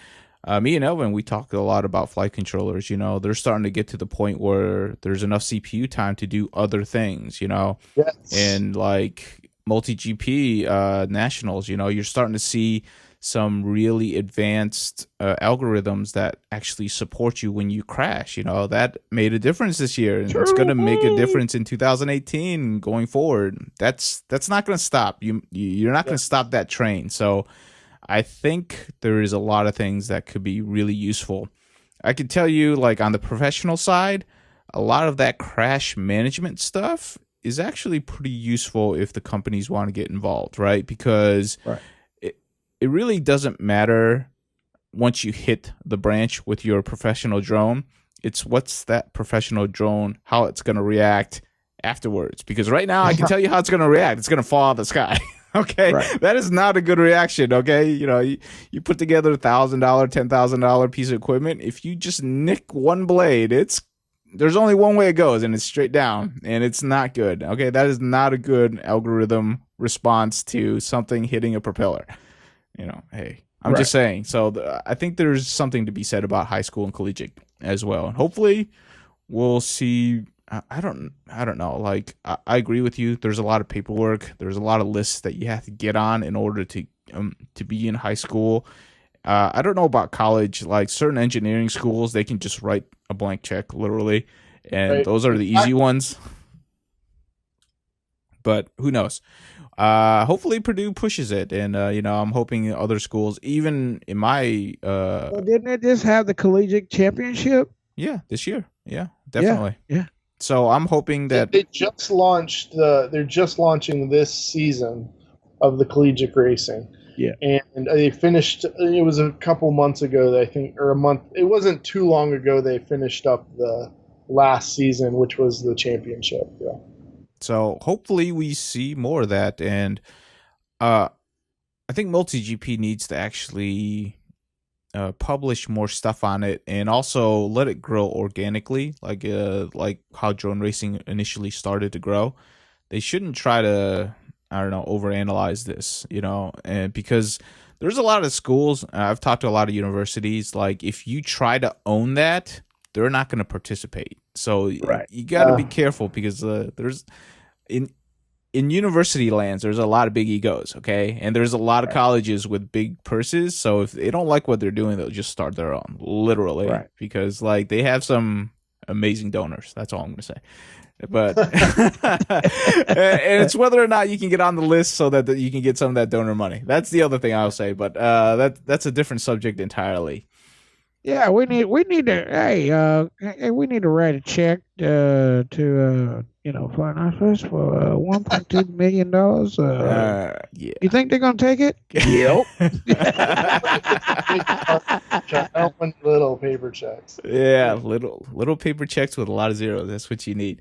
me and Elvin, we talked a lot about flight controllers. They're starting to get to the point where there's enough CPU time to do other things. Yes. And like multi-GP nationals, you're starting to see some really advanced algorithms that actually support you when you crash. That made a difference this year, and it's going to make a difference in 2018 going forward. That's not going to stop. You're not going to stop that train. So I think there is a lot of things that could be really useful. I could tell you, like on the professional side, a lot of that crash management stuff is actually pretty useful if the companies want to get involved, right? Because it really doesn't matter once you hit the branch with your professional drone. It's what's that professional drone, how it's going to react afterwards. Because right now I can tell you how it's going to react. It's going to fall out of the sky. Okay. Right. That is not a good reaction. Okay. You put together $1,000, $10,000 piece of equipment. If you just nick one blade, there's only one way it goes, and it's straight down, and it's not good. Okay. That is not a good algorithm response to something hitting a propeller. Hey, I'm just saying. So I think there's something to be said about high school and collegiate as well. And hopefully we'll see. I don't know. Like, I agree with you. There's a lot of paperwork. There's a lot of lists that you have to get on in order to be in high school. I don't know about college. Like certain engineering schools, they can just write a blank check, literally. And those are the easy ones. But who knows? Hopefully Purdue pushes it, and I'm hoping other schools, even in my didn't it just have the collegiate championship? Yeah, this year. Yeah, definitely. Yeah. So I'm hoping that they just launched they're just launching this season of the collegiate racing. Yeah. And they finished, it was a couple months ago, I think, or a month. It wasn't too long ago they finished up the last season, which was the championship. Yeah. So hopefully we see more of that, and I think MultiGP needs to actually publish more stuff on it, and also let it grow organically, like how drone racing initially started to grow. They shouldn't try to, overanalyze this, and because there's a lot of schools. I've talked to a lot of universities. Like if you try to own that, they're not going to participate. So you got to be careful, because there's in university lands, there's a lot of big egos, okay? And there's a lot of colleges with big purses. So if they don't like what they're doing, they'll just start their own, literally, because like they have some amazing donors. That's all I'm going to say. But and it's whether or not you can get on the list so that you can get some of that donor money. That's the other thing I'll say. But that's a different subject entirely. Yeah, we need to hey, we need to write a check to Flynoceros for $1.2 million. Yeah. You think they're gonna take it? Yep. I don't want little paper checks. Yeah, little paper checks with a lot of zeros. That's what you need.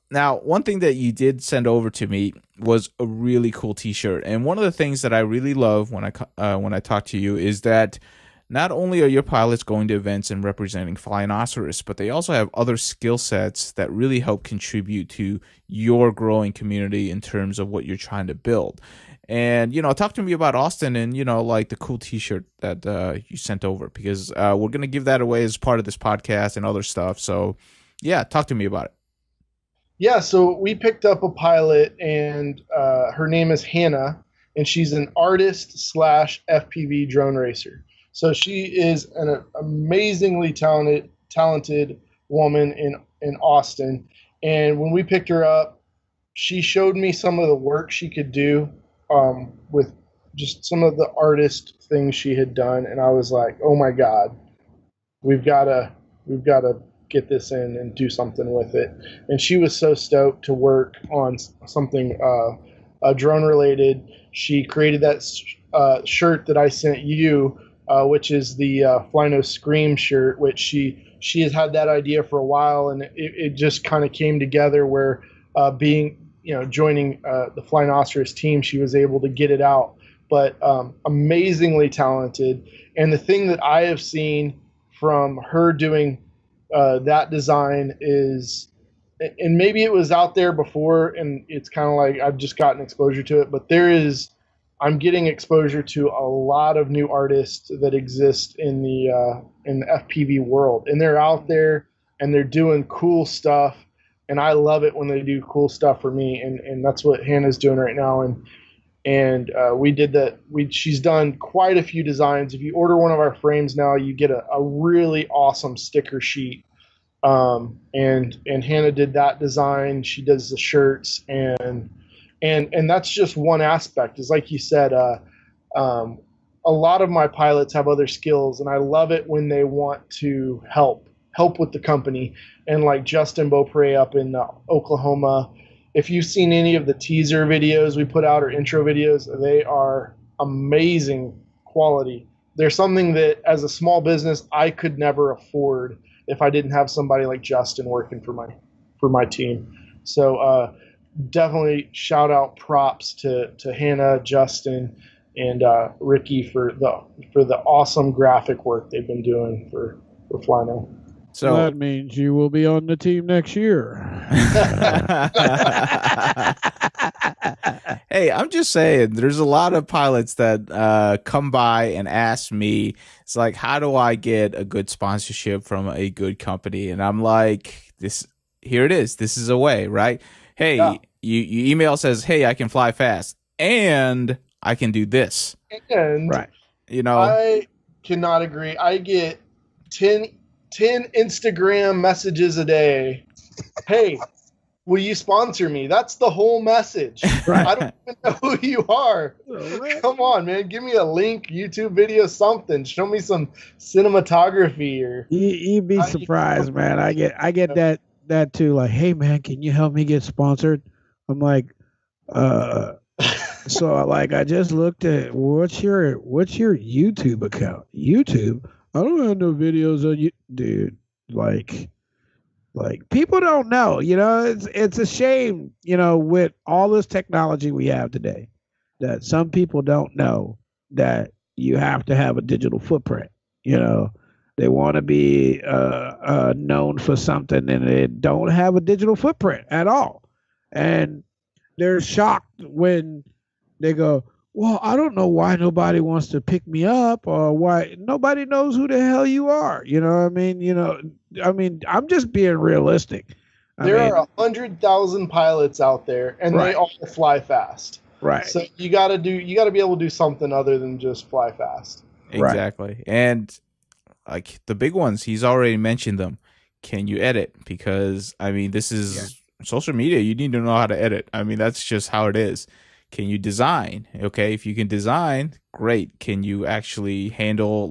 Now, one thing that you did send over to me was a really cool T-shirt, and one of the things that I really love when I talk to you is that not only are your pilots going to events and representing Flynoceros, but they also have other skill sets that really help contribute to your growing community in terms of what you're trying to build. And, talk to me about Austin and, like the cool T-shirt that you sent over, because we're going to give that away as part of this podcast and other stuff. So, yeah, talk to me about it. Yeah, so we picked up a pilot, and her name is Hannah, and she's an artist / FPV drone racer. So she is an amazingly talented woman in Austin. And when we picked her up, she showed me some of the work she could do with just some of the artist things she had done, and I was like, "Oh my God, we've got to get this in and do something with it." And she was so stoked to work on something drone related. She created that shirt that I sent you, which is the Flyno Scream shirt, which she has had that idea for a while, and it just kind of came together where joining the Flynoceros team, she was able to get it out. But amazingly talented. And the thing that I have seen from her doing that design is, and maybe it was out there before, and it's kind of like I've just gotten exposure to it, but I'm getting exposure to a lot of new artists that exist in the FPV world, and they're out there and they're doing cool stuff. And I love it when they do cool stuff for me, and that's what Hannah's doing right now. And we did that. She's done quite a few designs. If you order one of our frames now, you get a really awesome sticker sheet. And Hannah did that design. She does the shirts, and that's just one aspect. Is like you said, a lot of my pilots have other skills, and I love it when they want to help with the company. And like Justin Beaupre up in Oklahoma, if you've seen any of the teaser videos we put out or intro videos, they are amazing quality. They're something that as a small business I could never afford if I didn't have somebody like Justin working for my team. So definitely shout out, props to Hannah, Justin, and Ricky for the awesome graphic work they've been doing for Flyno. So that means you will be on the team next year. Hey, I'm just saying, there's a lot of pilots that come by and ask me, it's like, how do I get a good sponsorship from a good company? And I'm like, here it is. This is a way, right? Hey, yeah. you email says, hey, I can fly fast and I can do this. And right. I cannot agree. I get 10 Instagram messages a day. Hey, will you sponsor me? That's the whole message. Right. I don't even know who you are. Come on, man. Give me a link, YouTube video, something. Show me some cinematography or you'd be surprised, man. I get that too. Like, hey man, can you help me get sponsored? I'm like, so like I just looked at what's your YouTube account? YouTube? I don't have no videos on you, dude. Like people don't know, it's a shame, with all this technology we have today, that some people don't know that you have to have a digital footprint. They want to be known for something and they don't have a digital footprint at all. And they're shocked when they go, well, I don't know why nobody wants to pick me up or why nobody knows who the hell you are. You know what I mean? I'm just being realistic. There are 100,000 pilots out there and they all fly fast. Right. So you got to be able to do something other than just fly fast. Exactly. Right. And like the big ones, he's already mentioned them. Can you edit? Because this is social media. You need to know how to edit. That's just how it is. Can you design? Okay, if you can design, great. Can you actually handle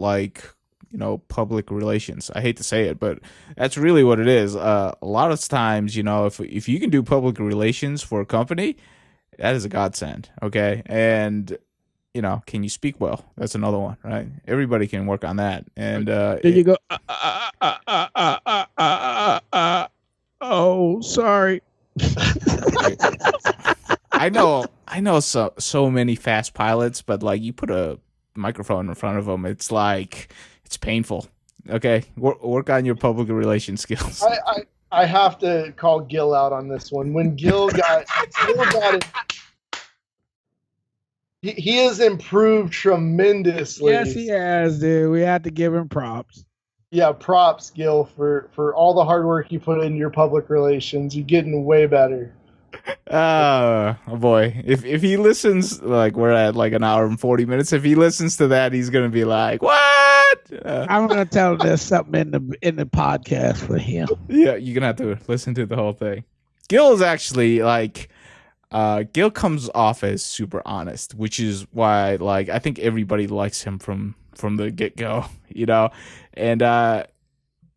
public relations. I hate to say it, but that's really what it is. A lot of times, if you can do public relations for a company, that is a godsend. Okay, and can you speak well? That's another one, right? Everybody can work on that. And there you go. Oh, sorry. I know so many fast pilots, but like you put a microphone in front of them, it's like it's painful. Okay, work on your public relations skills. I have to call Gil out on this one. When Gil got it, he has improved tremendously. Yes, he has, dude. We have to give him props. Yeah, props, Gil, for all the hard work you put in your public relations. You're getting way better. Oh boy, if he listens, like we're at like an hour and 40 minutes. If he listens to that, he's gonna be like, "What?" I'm gonna tell him there's something in the podcast for him. Yeah, you're gonna have to listen to the whole thing. Gil is actually like, Gil comes off as super honest, which is why like I think everybody likes him from the get go, and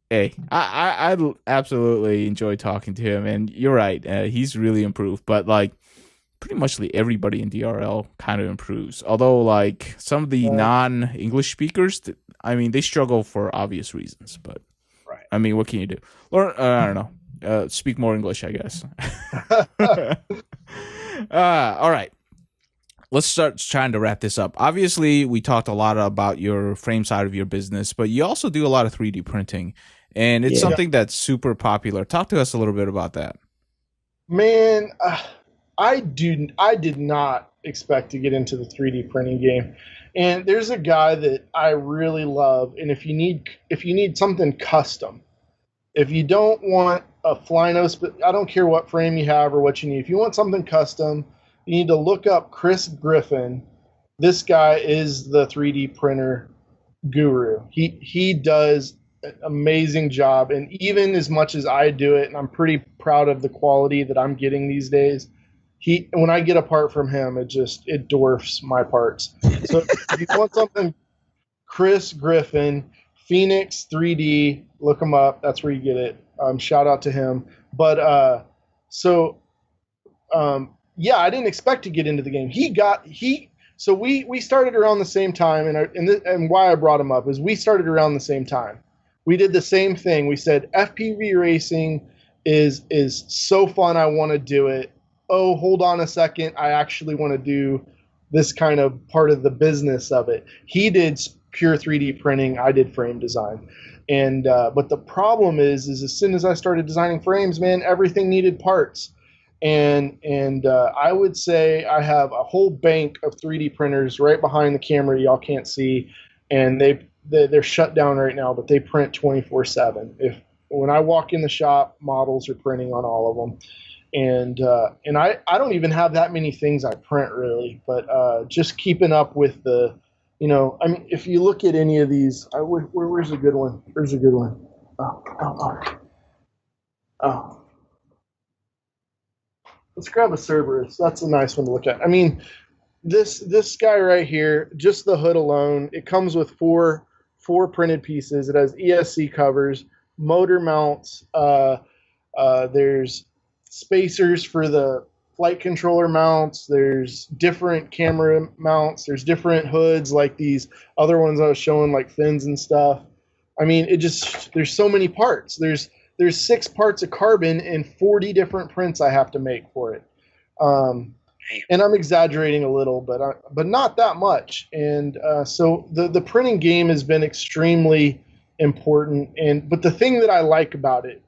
hey, I absolutely enjoy talking to him, and you're right, he's really improved. But like, pretty much everybody in DRL kind of improves. Although like some of the non-English speakers, they struggle for obvious reasons. But right, what can you do? Or I don't know, speak more English, I guess. All right. Let's start trying to wrap this up. Obviously, we talked a lot about your frame side of your business, but you also do a lot of 3D printing, and it's something that's super popular. Talk to us a little bit about that. Man, I did not expect to get into the 3D printing game. And there's a guy that I really love, and if you need something custom, if you don't want a Flynoceros, but I don't care what frame you have or what you need. If you want something custom, you need to look up Chris Griffin. This guy is the 3D printer guru. He does an amazing job, and even as much as I do it, and I'm pretty proud of the quality that I'm getting these days, when I get a part from him, it dwarfs my parts. So if you want something, Chris Griffin, Phoenix 3D, look him up. That's where you get it. Shout out to him. But yeah, I didn't expect to get into the game. So we started around the same time, and why I brought him up is we started around the same time. We did the same thing. We said FPV racing is so fun. I want to do it. Oh, hold on a second. I actually want to do this kind of part of the business of it. He did pure 3D printing. I did frame design. And but the problem is as soon as I started designing frames, man, everything needed parts. And I would say I have a whole bank of 3D printers right behind the camera y'all can't see, and they're shut down right now, but they print 24/7. When I walk in the shop, models are printing on all of them. And I don't even have that many things I print really, but just keeping up with the, if you look at any of these, where's a good one? There's a good one. Oh. Let's grab a Cerberus. That's a nice one to look at. This guy right here, just the hood alone, it comes with four printed pieces. It has ESC covers, motor mounts. There's spacers for the flight controller mounts. There's different camera mounts. There's different hoods like these other ones I was showing, like fins and stuff. There's so many parts. There's 6 parts of carbon and 40 different prints I have to make for it. And I'm exaggerating a little, but not that much. And so the printing game has been extremely important. But the thing that I like about it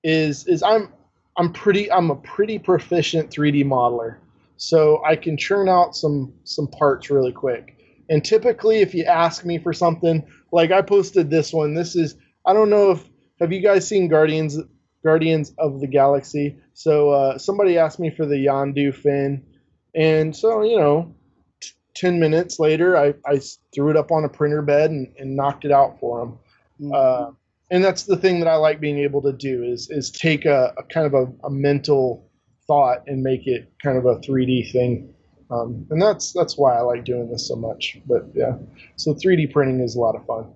is I'm a pretty proficient 3D modeler. So I can churn out some parts really quick. And typically if you ask me for something, like I posted this one, I don't know have you guys seen Guardians of the Galaxy? So somebody asked me for the Yondu fin, and so 10 minutes later, I threw it up on a printer bed and knocked it out for them. Mm-hmm. And that's the thing that I like being able to do is take a kind of a mental thought and make it kind of a 3D thing. And that's why I like doing this so much. But yeah, so 3D printing is a lot of fun.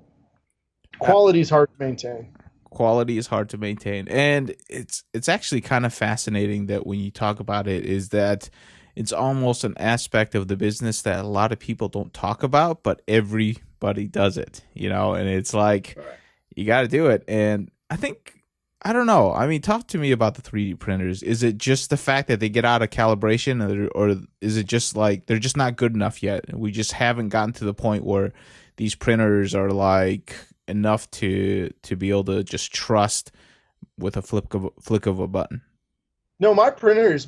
quality is hard to maintain. Quality is hard to maintain, and it's actually kind of fascinating that when you talk about it, is that it's almost an aspect of the business that a lot of people don't talk about, but everybody does it, and it's like you got to do it. And I don't know. I mean, talk to me about the 3D printers. Is it just the fact that they get out of calibration, or is it just like they're just not good enough yet? We just haven't gotten to the point where these printers are like enough to be able to just trust with a flick of a button. No, my printers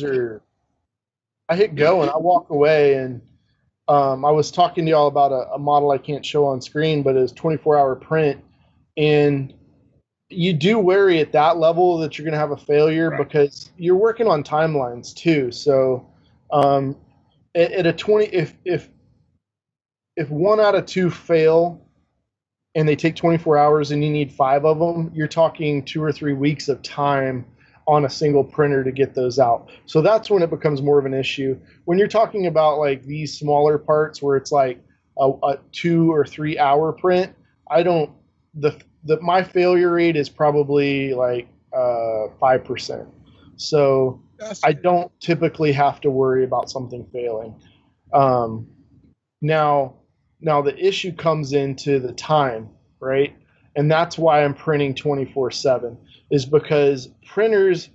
are. I hit go and I walk away, and I was talking to y'all about a model I can't show on screen, but it's 24-hour print, and you do worry at that level that you're going to have a failure because you're working on timelines too. So at a 20, if 1 out of 2 fail and they take 24 hours and you need 5 of them, you're talking 2 or 3 weeks of time on a single printer to get those out. So that's when it becomes more of an issue. When you're talking about like these smaller parts where it's like a 2 or 3 hour print, my failure rate is probably like 5%. So I don't typically have to worry about something failing. Now the issue comes into the time, right? And that's why I'm printing 24/7, is because printers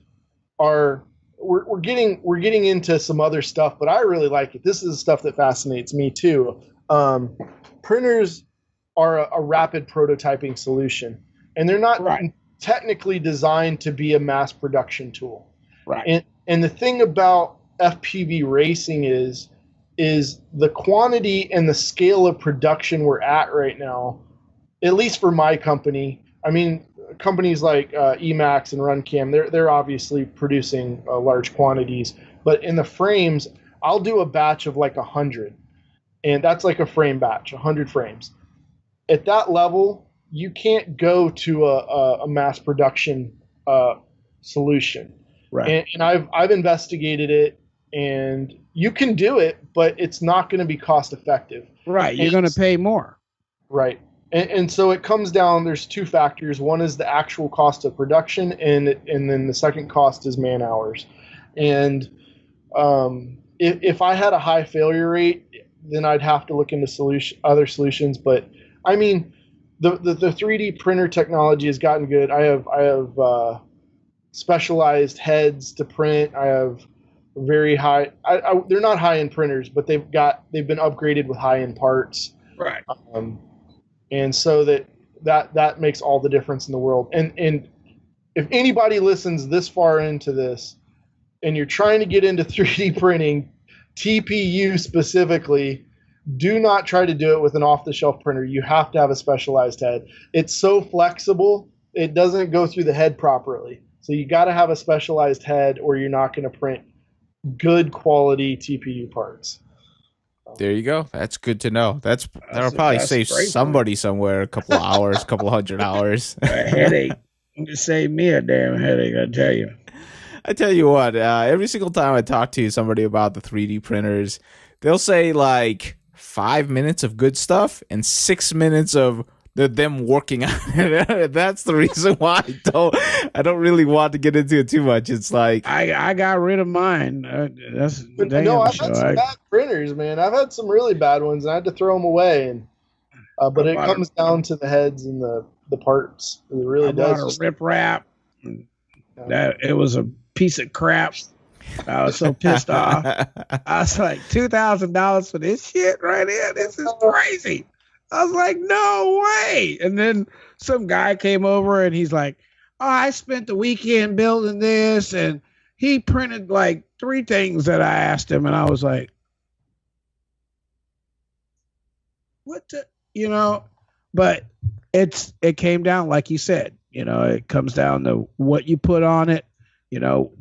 are we're getting into some other stuff, but I really like it. This is the stuff that fascinates me too. Printers are a rapid prototyping solution, and they're not technically designed to be a mass production tool. Right. And the thing about FPV racing is the quantity and the scale of production we're at right now, at least for my company. I mean, companies like Emax and RunCam, they're obviously producing large quantities, but in the frames, I'll do a batch of like 100, and that's like a frame batch, 100 frames. At that level, you can't go to a mass production solution. Right. And I've investigated it, and you can do it, but it's not going to be cost effective. Right. You're going to pay more. Right. And so it comes down, there's 2 factors. One is the actual cost of production, and then the second cost is man hours. And if I had a high failure rate, then I'd have to look into other solutions. But I mean, the 3D printer technology has gotten good. I have specialized heads to print. I have very high. They're not high-end printers, but they've been upgraded with high-end parts. Right. And so that makes all the difference in the world. And if anybody listens this far into this, and you're trying to get into 3D printing, TPU specifically, do not try to do it with an off-the-shelf printer. You have to have a specialized head. It's so flexible, it doesn't go through the head properly. So you got to have a specialized head, or you're not going to print good quality TPU parts. There you go. That's good to know. That'll probably save somebody somewhere a couple of hours, couple of $100. A headache. You save me a damn headache, I tell you. I tell you what, every single time I talk to somebody about the 3D printers, they'll say like 5 minutes of good stuff and 6 minutes of them working on it. That's the reason why I don't really want to get into it too much. It's like I got rid of mine. That's the damn no, I've show. had some bad printers, man. I've had some really bad ones, and I had to throw them away. And but it comes down to the heads and the parts. It really does. Bought a rip wrap. That it was a piece of crap. I was so pissed off. I was like, $2,000 for this shit right here. This is crazy. I was like, no way. And then some guy came over and he's like, oh, I spent the weekend building this. And he printed like 3 things that I asked him. And I was like, what the, but it came down, like you said, it comes down to what you put on it,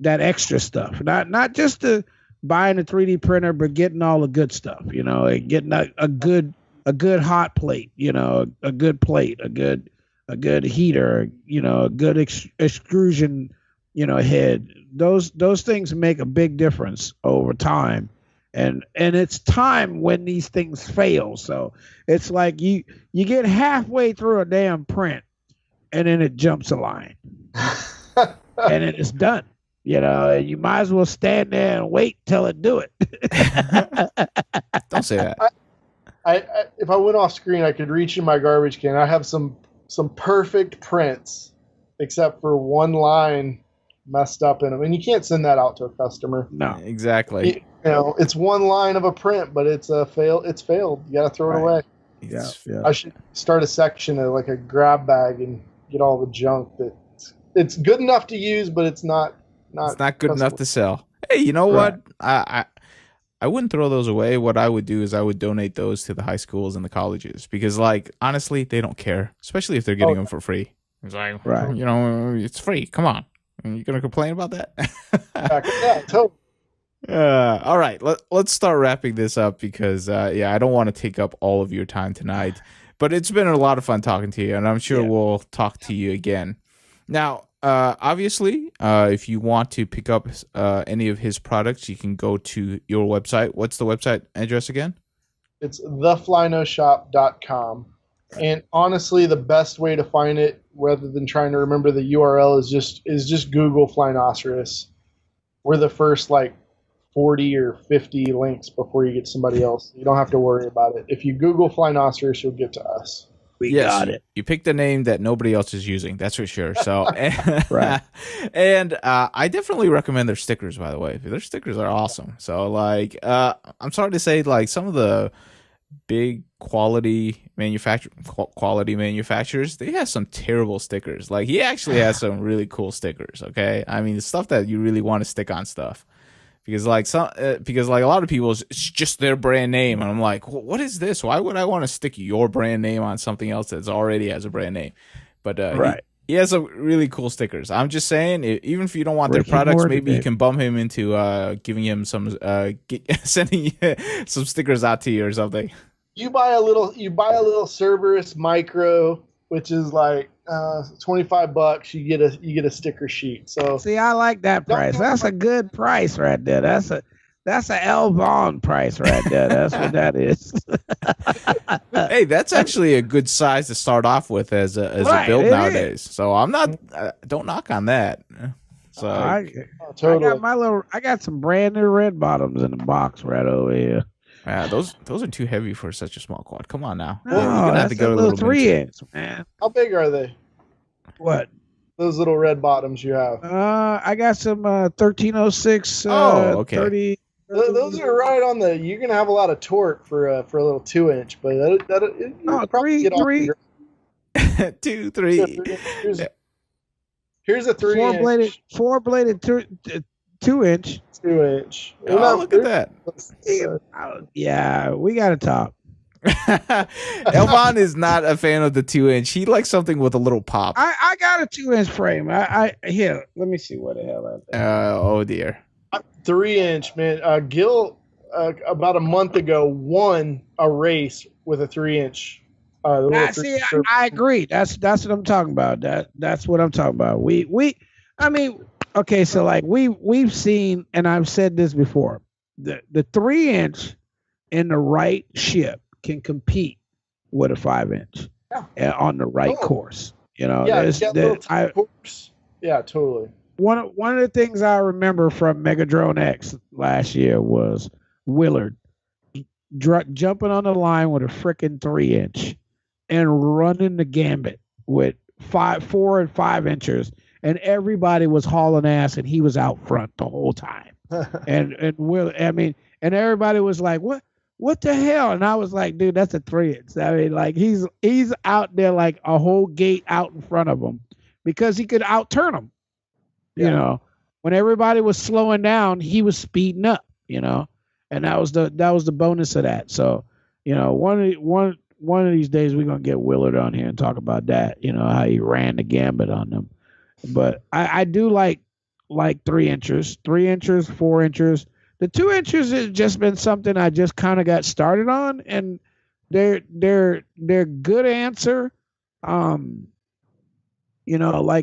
that extra stuff, not just the buying a 3D printer, but getting all the good stuff, getting a good hot plate, a good plate, a good heater, a good extrusion, head. Those things make a big difference over time. and it's time when these things fail. So it's like you get halfway through a damn print, and then it jumps a line, and then it's done. And you might as well stand there and wait till it do it. Don't say that. I if I went off screen, I could reach in my garbage can. I have some perfect prints, except for one line messed up in them, and you can't send that out to a customer. No, exactly. It's one line of a print, but it's a fail. It's failed. You got to throw it away. Yeah. I should start a section of like a grab bag and get all the junk that it's good enough to use, but it's not good enough to sell. Hey, you know what? I wouldn't throw those away. What I would do is I would donate those to the high schools and the colleges because, like, honestly, they don't care, especially if they're getting them for free. It's like, it's free. Come on. You're going to complain about that? Yeah, totally. All right. Let's start wrapping this up because, I don't want to take up all of your time tonight. But it's been a lot of fun talking to you, and I'm sure we'll talk to you again. Now, obviously, if you want to pick up any of his products, you can go to your website. What's the website address again? It's theflynoshop.com. And honestly, the best way to find it, rather than trying to remember the URL, is just Google Flynoceros. We're the first 40 or 50 links before you get somebody else. You don't have to worry about it. If you Google Flynoceros, you'll get to us. We got it. You picked a name that nobody else is using. That's for sure. So, right. And I definitely recommend their stickers. By the way, their stickers are awesome. So, I'm sorry to say, some of the big quality manufacturers, they have some terrible stickers. He actually has some really cool stickers. Okay, I mean, the stuff that you really want to stick on stuff. Because a lot of people, it's just their brand name, and I'm like, what is this? Why would I want to stick your brand name on something else that's already has a brand name? But he has some really cool stickers. I'm just saying, even if you don't want their products, maybe you can bum him into giving him some, sending some stickers out to you or something. You buy a little Cerberus Micro, which is $25. You get a sticker sheet. So see, I like that price. That's a good price right there. That's a L. Vaughn price right there. That's what that is. Hey, that's actually a good size to start off with as a build nowadays. So I'm not. Don't knock on that. So I got some brand new red bottoms in the box right over here. Yeah, those are too heavy for such a small quad. Come on now. No, you're gonna have to go a little 3-inch, man. How big are they? What? Those little red bottoms you have. I got some 1306. Okay. 30. Those are right on the. You're gonna have a lot of torque for a little 2-inch, but three. 2, 3. Here's a 3-inch. Four bladed 2-inch. 2-inch. Oh, look at that. Yeah, we got to talk. Elvon is not a fan of the 2-inch. He likes something with a little pop. I got a 2-inch frame. Here, let me see what the hell I think. Oh dear. 3-inch, man. Gil about a month ago won a race with a 3-inch. I agree. That's what I'm talking about. That's what I'm talking about. Okay, so we've seen, and I've said this before, the 3-inch in the right ship can compete with a 5-inch on the right course. Course. Yeah, totally. One of the things I remember from Megadrone X last year was Willard jumping on the line with a freaking 3-inch and running the gambit with 4 and 5 inchers. And everybody was hauling ass, and he was out front the whole time. and everybody was like, "What the hell?" And I was like, "Dude, that's a 3-inch." I mean, he's out there like a whole gate out in front of him because he could outturn them. Yeah. When everybody was slowing down, he was speeding up. And that was the bonus of that. So, one of these days we're gonna get Willard on here and talk about that. How he ran the gambit on them. But I do like 3-inchers, 3-inchers, 4-inchers. The 2-inchers has just been something I just kind of got started on, and they're good answer. Like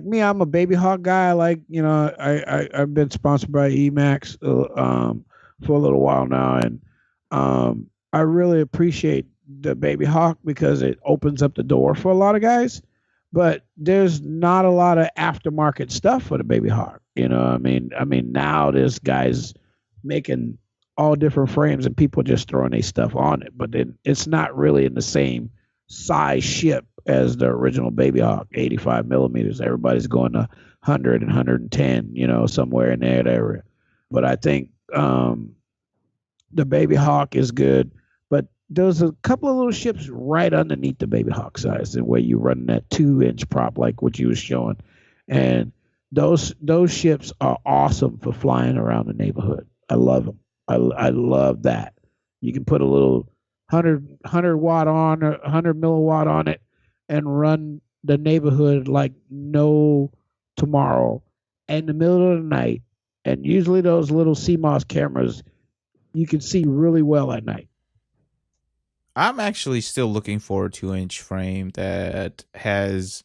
me, I'm a baby hawk guy. I've been sponsored by Emax. for a little while now, and I really appreciate the Baby Hawk because it opens up the door for a lot of guys. But there's not a lot of aftermarket stuff for the Baby Hawk. I mean now there's guys making all different frames and people just throwing their stuff on it, but then it's not really in the same size ship as the original Baby Hawk, 85 millimeters. Everybody's going to 100 and 110, somewhere in that area. But I think the Baby Hawk is good, but there's a couple of little ships right underneath the Baby Hawk size, and where you run that 2-inch prop like what you was showing, and those ships are awesome for flying around the neighborhood. I love them. I love that. You can put a little 100 watt on or 100 milliwatt on it and run the neighborhood like no tomorrow in the middle of the night. And usually those little CMOS cameras you can see really well at night. I'm actually still looking for a 2-inch frame that has,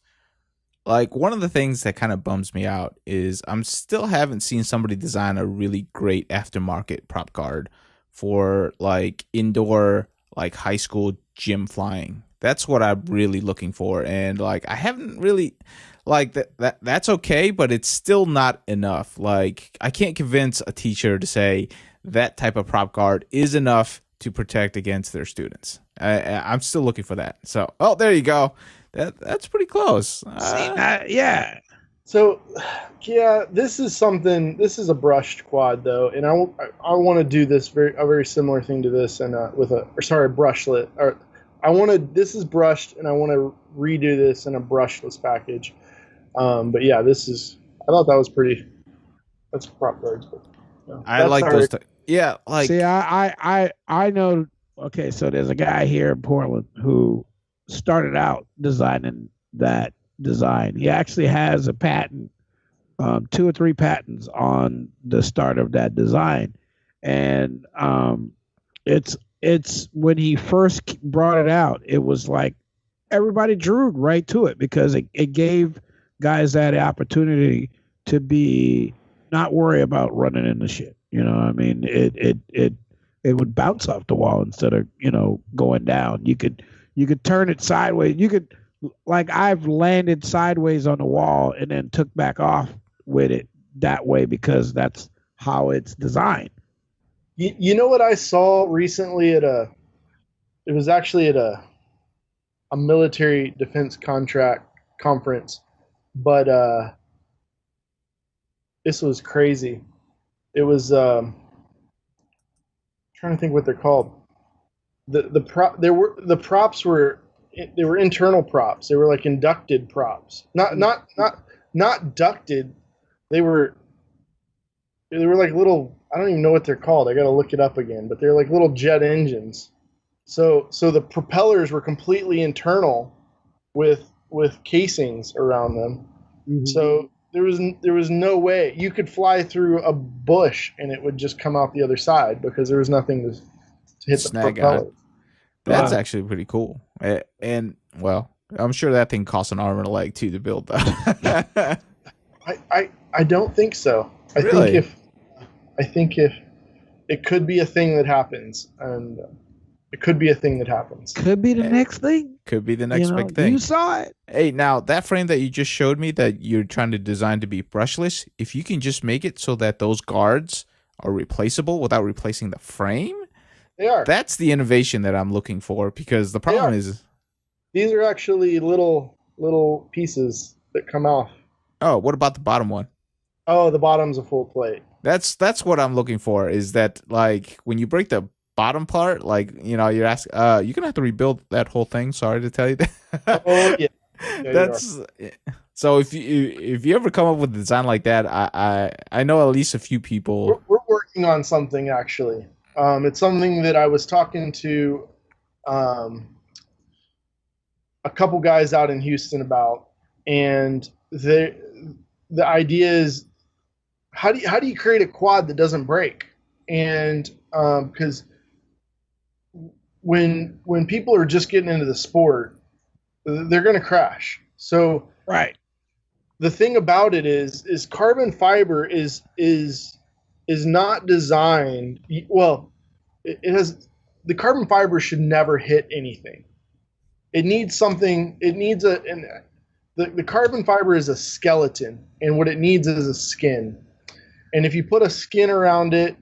like, one of the things that kind of bums me out is I'm still haven't seen somebody design a really great aftermarket prop guard for like indoor, like high school gym flying. That's what I'm really looking for. And like, I haven't really like that's okay, but it's still not enough. Like, I can't convince a teacher to say that type of prop guard is enough to protect against their students. I'm still looking for that. So, oh, there you go. That's pretty close. Yeah. So, yeah, this is a brushed quad though, and I want to do this a very similar thing to this, and brushless. This is brushed, and I want to redo this in a brushless package. But yeah, I thought that was pretty. That's prop guards. But, I like those. Yeah, like. See, I know. Okay, so there's a guy here in Portland who started out designing that design. He actually has a patent, 2 or 3 patents on the start of that design, and it's when he first brought it out, it was like everybody drew right to it because it gave guys that opportunity to be not worry about running into shit. I mean, it would bounce off the wall instead of going down. You could turn it sideways. You could, like, I've landed sideways on the wall and then took back off with it that way because that's how it's designed. You know what I saw recently it was actually at a military defense contract conference, but this was crazy. It was trying to think what they're called. The props were internal props. They were like inducted props. Not ducted. They were like little, I don't even know what they're called. I got to look it up again, but they're like little jet engines. So the propellers were completely internal with casings around them. Mm-hmm. So there was no way you could fly through a bush and it would just come out the other side because there was nothing to hit snag the propeller. That's actually pretty cool. And well, I'm sure that thing costs an arm and a leg too to build though. I don't think so. I think if it could be a thing that happens, and it could be a thing that happens. Could be the next thing. Could be the next big thing. You saw it. Hey, now that frame that you just showed me that you're trying to design to be brushless, if you can just make it so that those guards are replaceable without replacing the frame, they are. That's the innovation that I'm looking for, because the problem is these are actually little pieces that come off. Oh, what about the bottom one? Oh, the bottom's a full plate. That's what I'm looking for, is that, like, when you break the bottom part, like, you're asking, you're gonna have to rebuild that whole thing. Sorry to tell you that. Oh yeah. That's so. If you ever come up with a design like that, I know at least a few people. We're working on something actually. It's something that I was talking to a couple guys out in Houston about, and the idea is how do you create a quad that doesn't break? And because when people are just getting into the sport, they're going to crash. So right. The thing about it is carbon fiber is is not designed. Well, it has the carbon fiber should never hit anything. It needs something. It needs the carbon fiber is a skeleton, and what it needs is a skin. And if you put a skin around it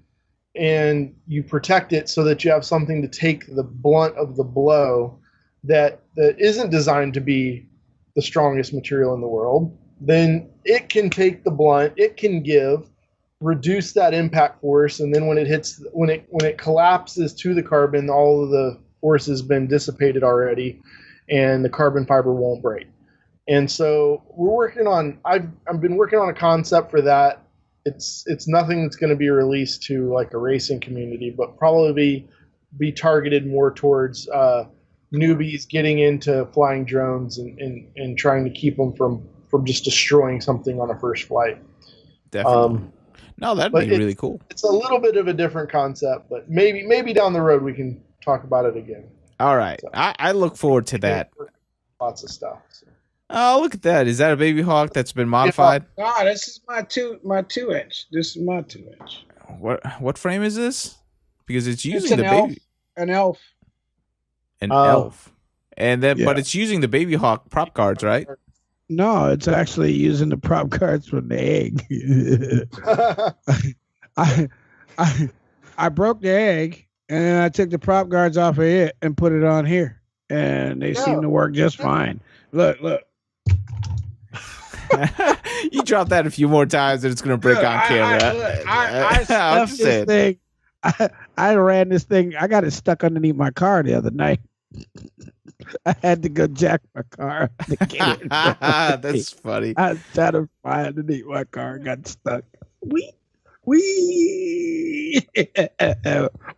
and you protect it so that you have something to take the blunt of the blow that isn't designed to be the strongest material in the world, then it can take the blunt, it can reduce that impact force, and then when it collapses to the carbon, all of the force has been dissipated already, and the carbon fiber won't break. And so I've been working on a concept for that. It's nothing that's going to be released to like a racing community, but probably be targeted more towards newbies getting into flying drones and trying to keep them from just destroying something on a first flight. Definitely. No, that'd be really cool. It's a little bit of a different concept, but maybe down the road we can talk about it again. All right. So, I look forward to that. Lots of stuff. So. Oh, look at that. Is that a baby hawk that's been modified? No, this is my 2-inch. This is my 2-inch. What frame is this? Because it's using the baby. An elf. An elf. And then but it's using the baby hawk prop guards, right? No, it's actually using the prop guards from the egg. I broke the egg, and then I took the prop guards off of it and put it on here, and they seem to work just fine. Look. You drop that a few more times, and it's gonna break on camera. I stuffed this thing. I ran this thing. I got it stuck underneath my car the other night. I had to go jack my car to get it. That's funny. I was trying to fly underneath my car and got stuck. Wee.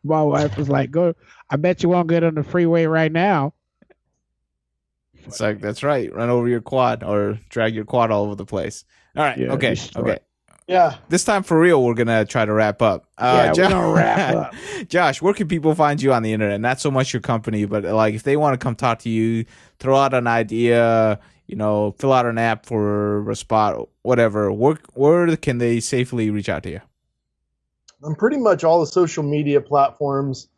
My wife was like, "Go! I bet you won't get on the freeway right now." It's like, that's right. Run over your quad or drag your quad all over the place. All right. Yeah, okay. Yeah. This time for real, we're going to try to wrap up. We're going to wrap up. Josh, where can people find you on the internet? Not so much your company, but like if they want to come talk to you, throw out an idea, fill out an app for a spot, whatever, where can they safely reach out to you? On pretty much all the social media platforms.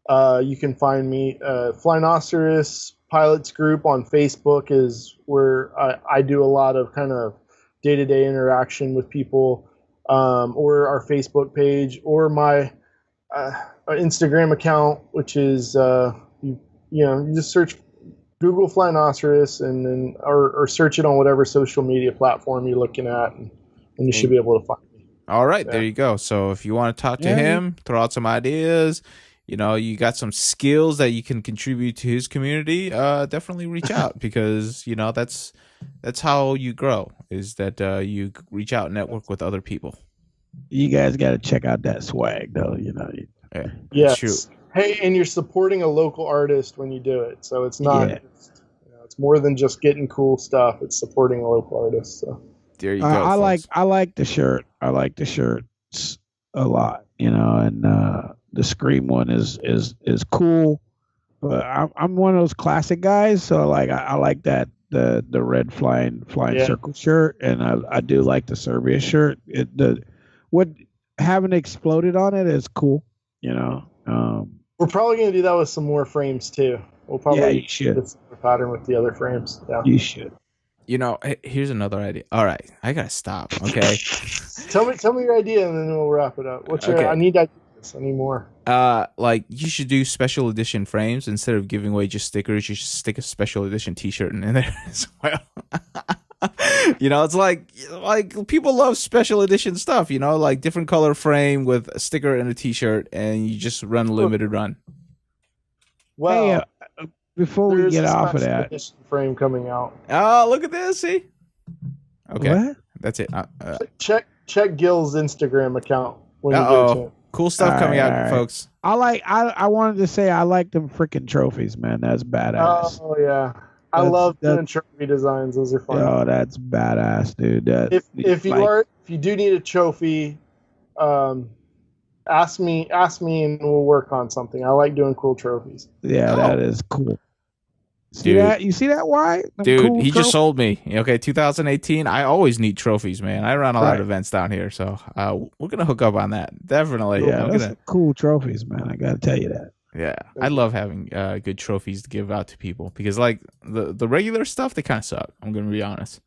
You can find me. Flynoceros Pilots Group on Facebook is where I do a lot of kind of day-to-day interaction with people, or our Facebook page, or my Instagram account, which is you just search Google Flynoceros and then or search it on whatever social media platform you're looking at, and you should be able to find me. All right, there you go. So if you want to talk to him, throw out some ideas. You got some skills that you can contribute to his community, definitely reach out because, that's how you grow, is that you reach out and network with other people. You guys got to check out that swag, though, Yeah. Yes. True. Hey, and you're supporting a local artist when you do it. So it's not, it's more than just getting cool stuff. It's supporting a local artist. So there you go. I like the shirt. I like the shirts a lot, and the Scream one is cool, but I'm one of those classic guys. So I like that the red flying circle shirt, and I do like the Serbia shirt. What having exploded on it is cool. We're probably gonna do that with some more frames too. We'll probably you should. Get a pattern with the other frames. Yeah, you should. Here's another idea. All right, I gotta stop. Okay. tell me your idea, and then we'll wrap it up. What's your? I need ideas. I need more. You should do special edition frames instead of giving away just stickers. You should stick a special edition T-shirt in there as well. It's like people love special edition stuff. Like different color frame with a sticker and a T-shirt, and you just run a limited run. Well, hey, before we get off of that, frame coming out. Oh, look at this! See, okay, what? That's it. Check Gil's Instagram account when you go to it. Cool stuff coming out, folks. I wanted to say I like them freaking trophies, man. That's badass. Oh yeah, I love doing trophy designs. Those are fun. Oh, that's badass, dude. If you do need a trophy, ask me, and we'll work on something. I like doing cool trophies. Yeah, that is cool. See that? You see that? Why? Dude, cool he just sold me. Okay, 2018. I always need trophies, man. I run a lot of events down here, so we're gonna hook up on that. Definitely. Yeah, that's cool trophies, man. I gotta tell you that. Yeah, I love having good trophies to give out to people because, like, the regular stuff, they kind of suck. I'm gonna be honest.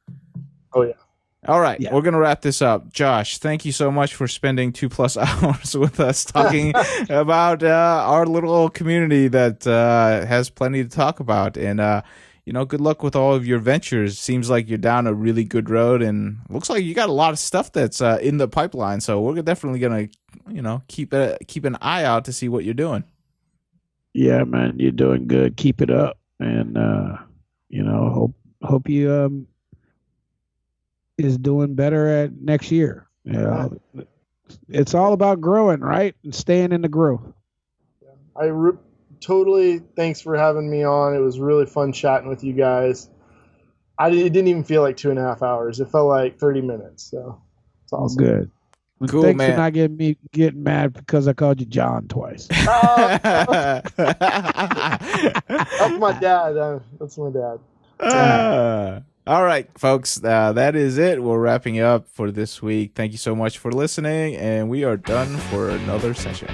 Oh yeah. All right, we're going to wrap this up. Josh, thank you so much for spending 2+ hours with us talking about our little community that has plenty to talk about. And, good luck with all of your ventures. Seems like you're down a really good road, and looks like you got a lot of stuff that's in the pipeline. So we're definitely going to, keep an eye out to see what you're doing. Yeah, man, you're doing good. Keep it up. And, hope you... is doing better at next year. It's all about growing, right? And staying in the growth. Totally. Thanks for having me on. It was really fun chatting with you guys. It didn't even feel like 2.5 hours. It felt like 30 minutes. So it's awesome. Good. Cool, thanks man. for not getting mad because I called you John twice. That's my dad. That's my dad. All right, folks, that is it. We're wrapping up for this week. Thank you so much for listening, and we are done for another session.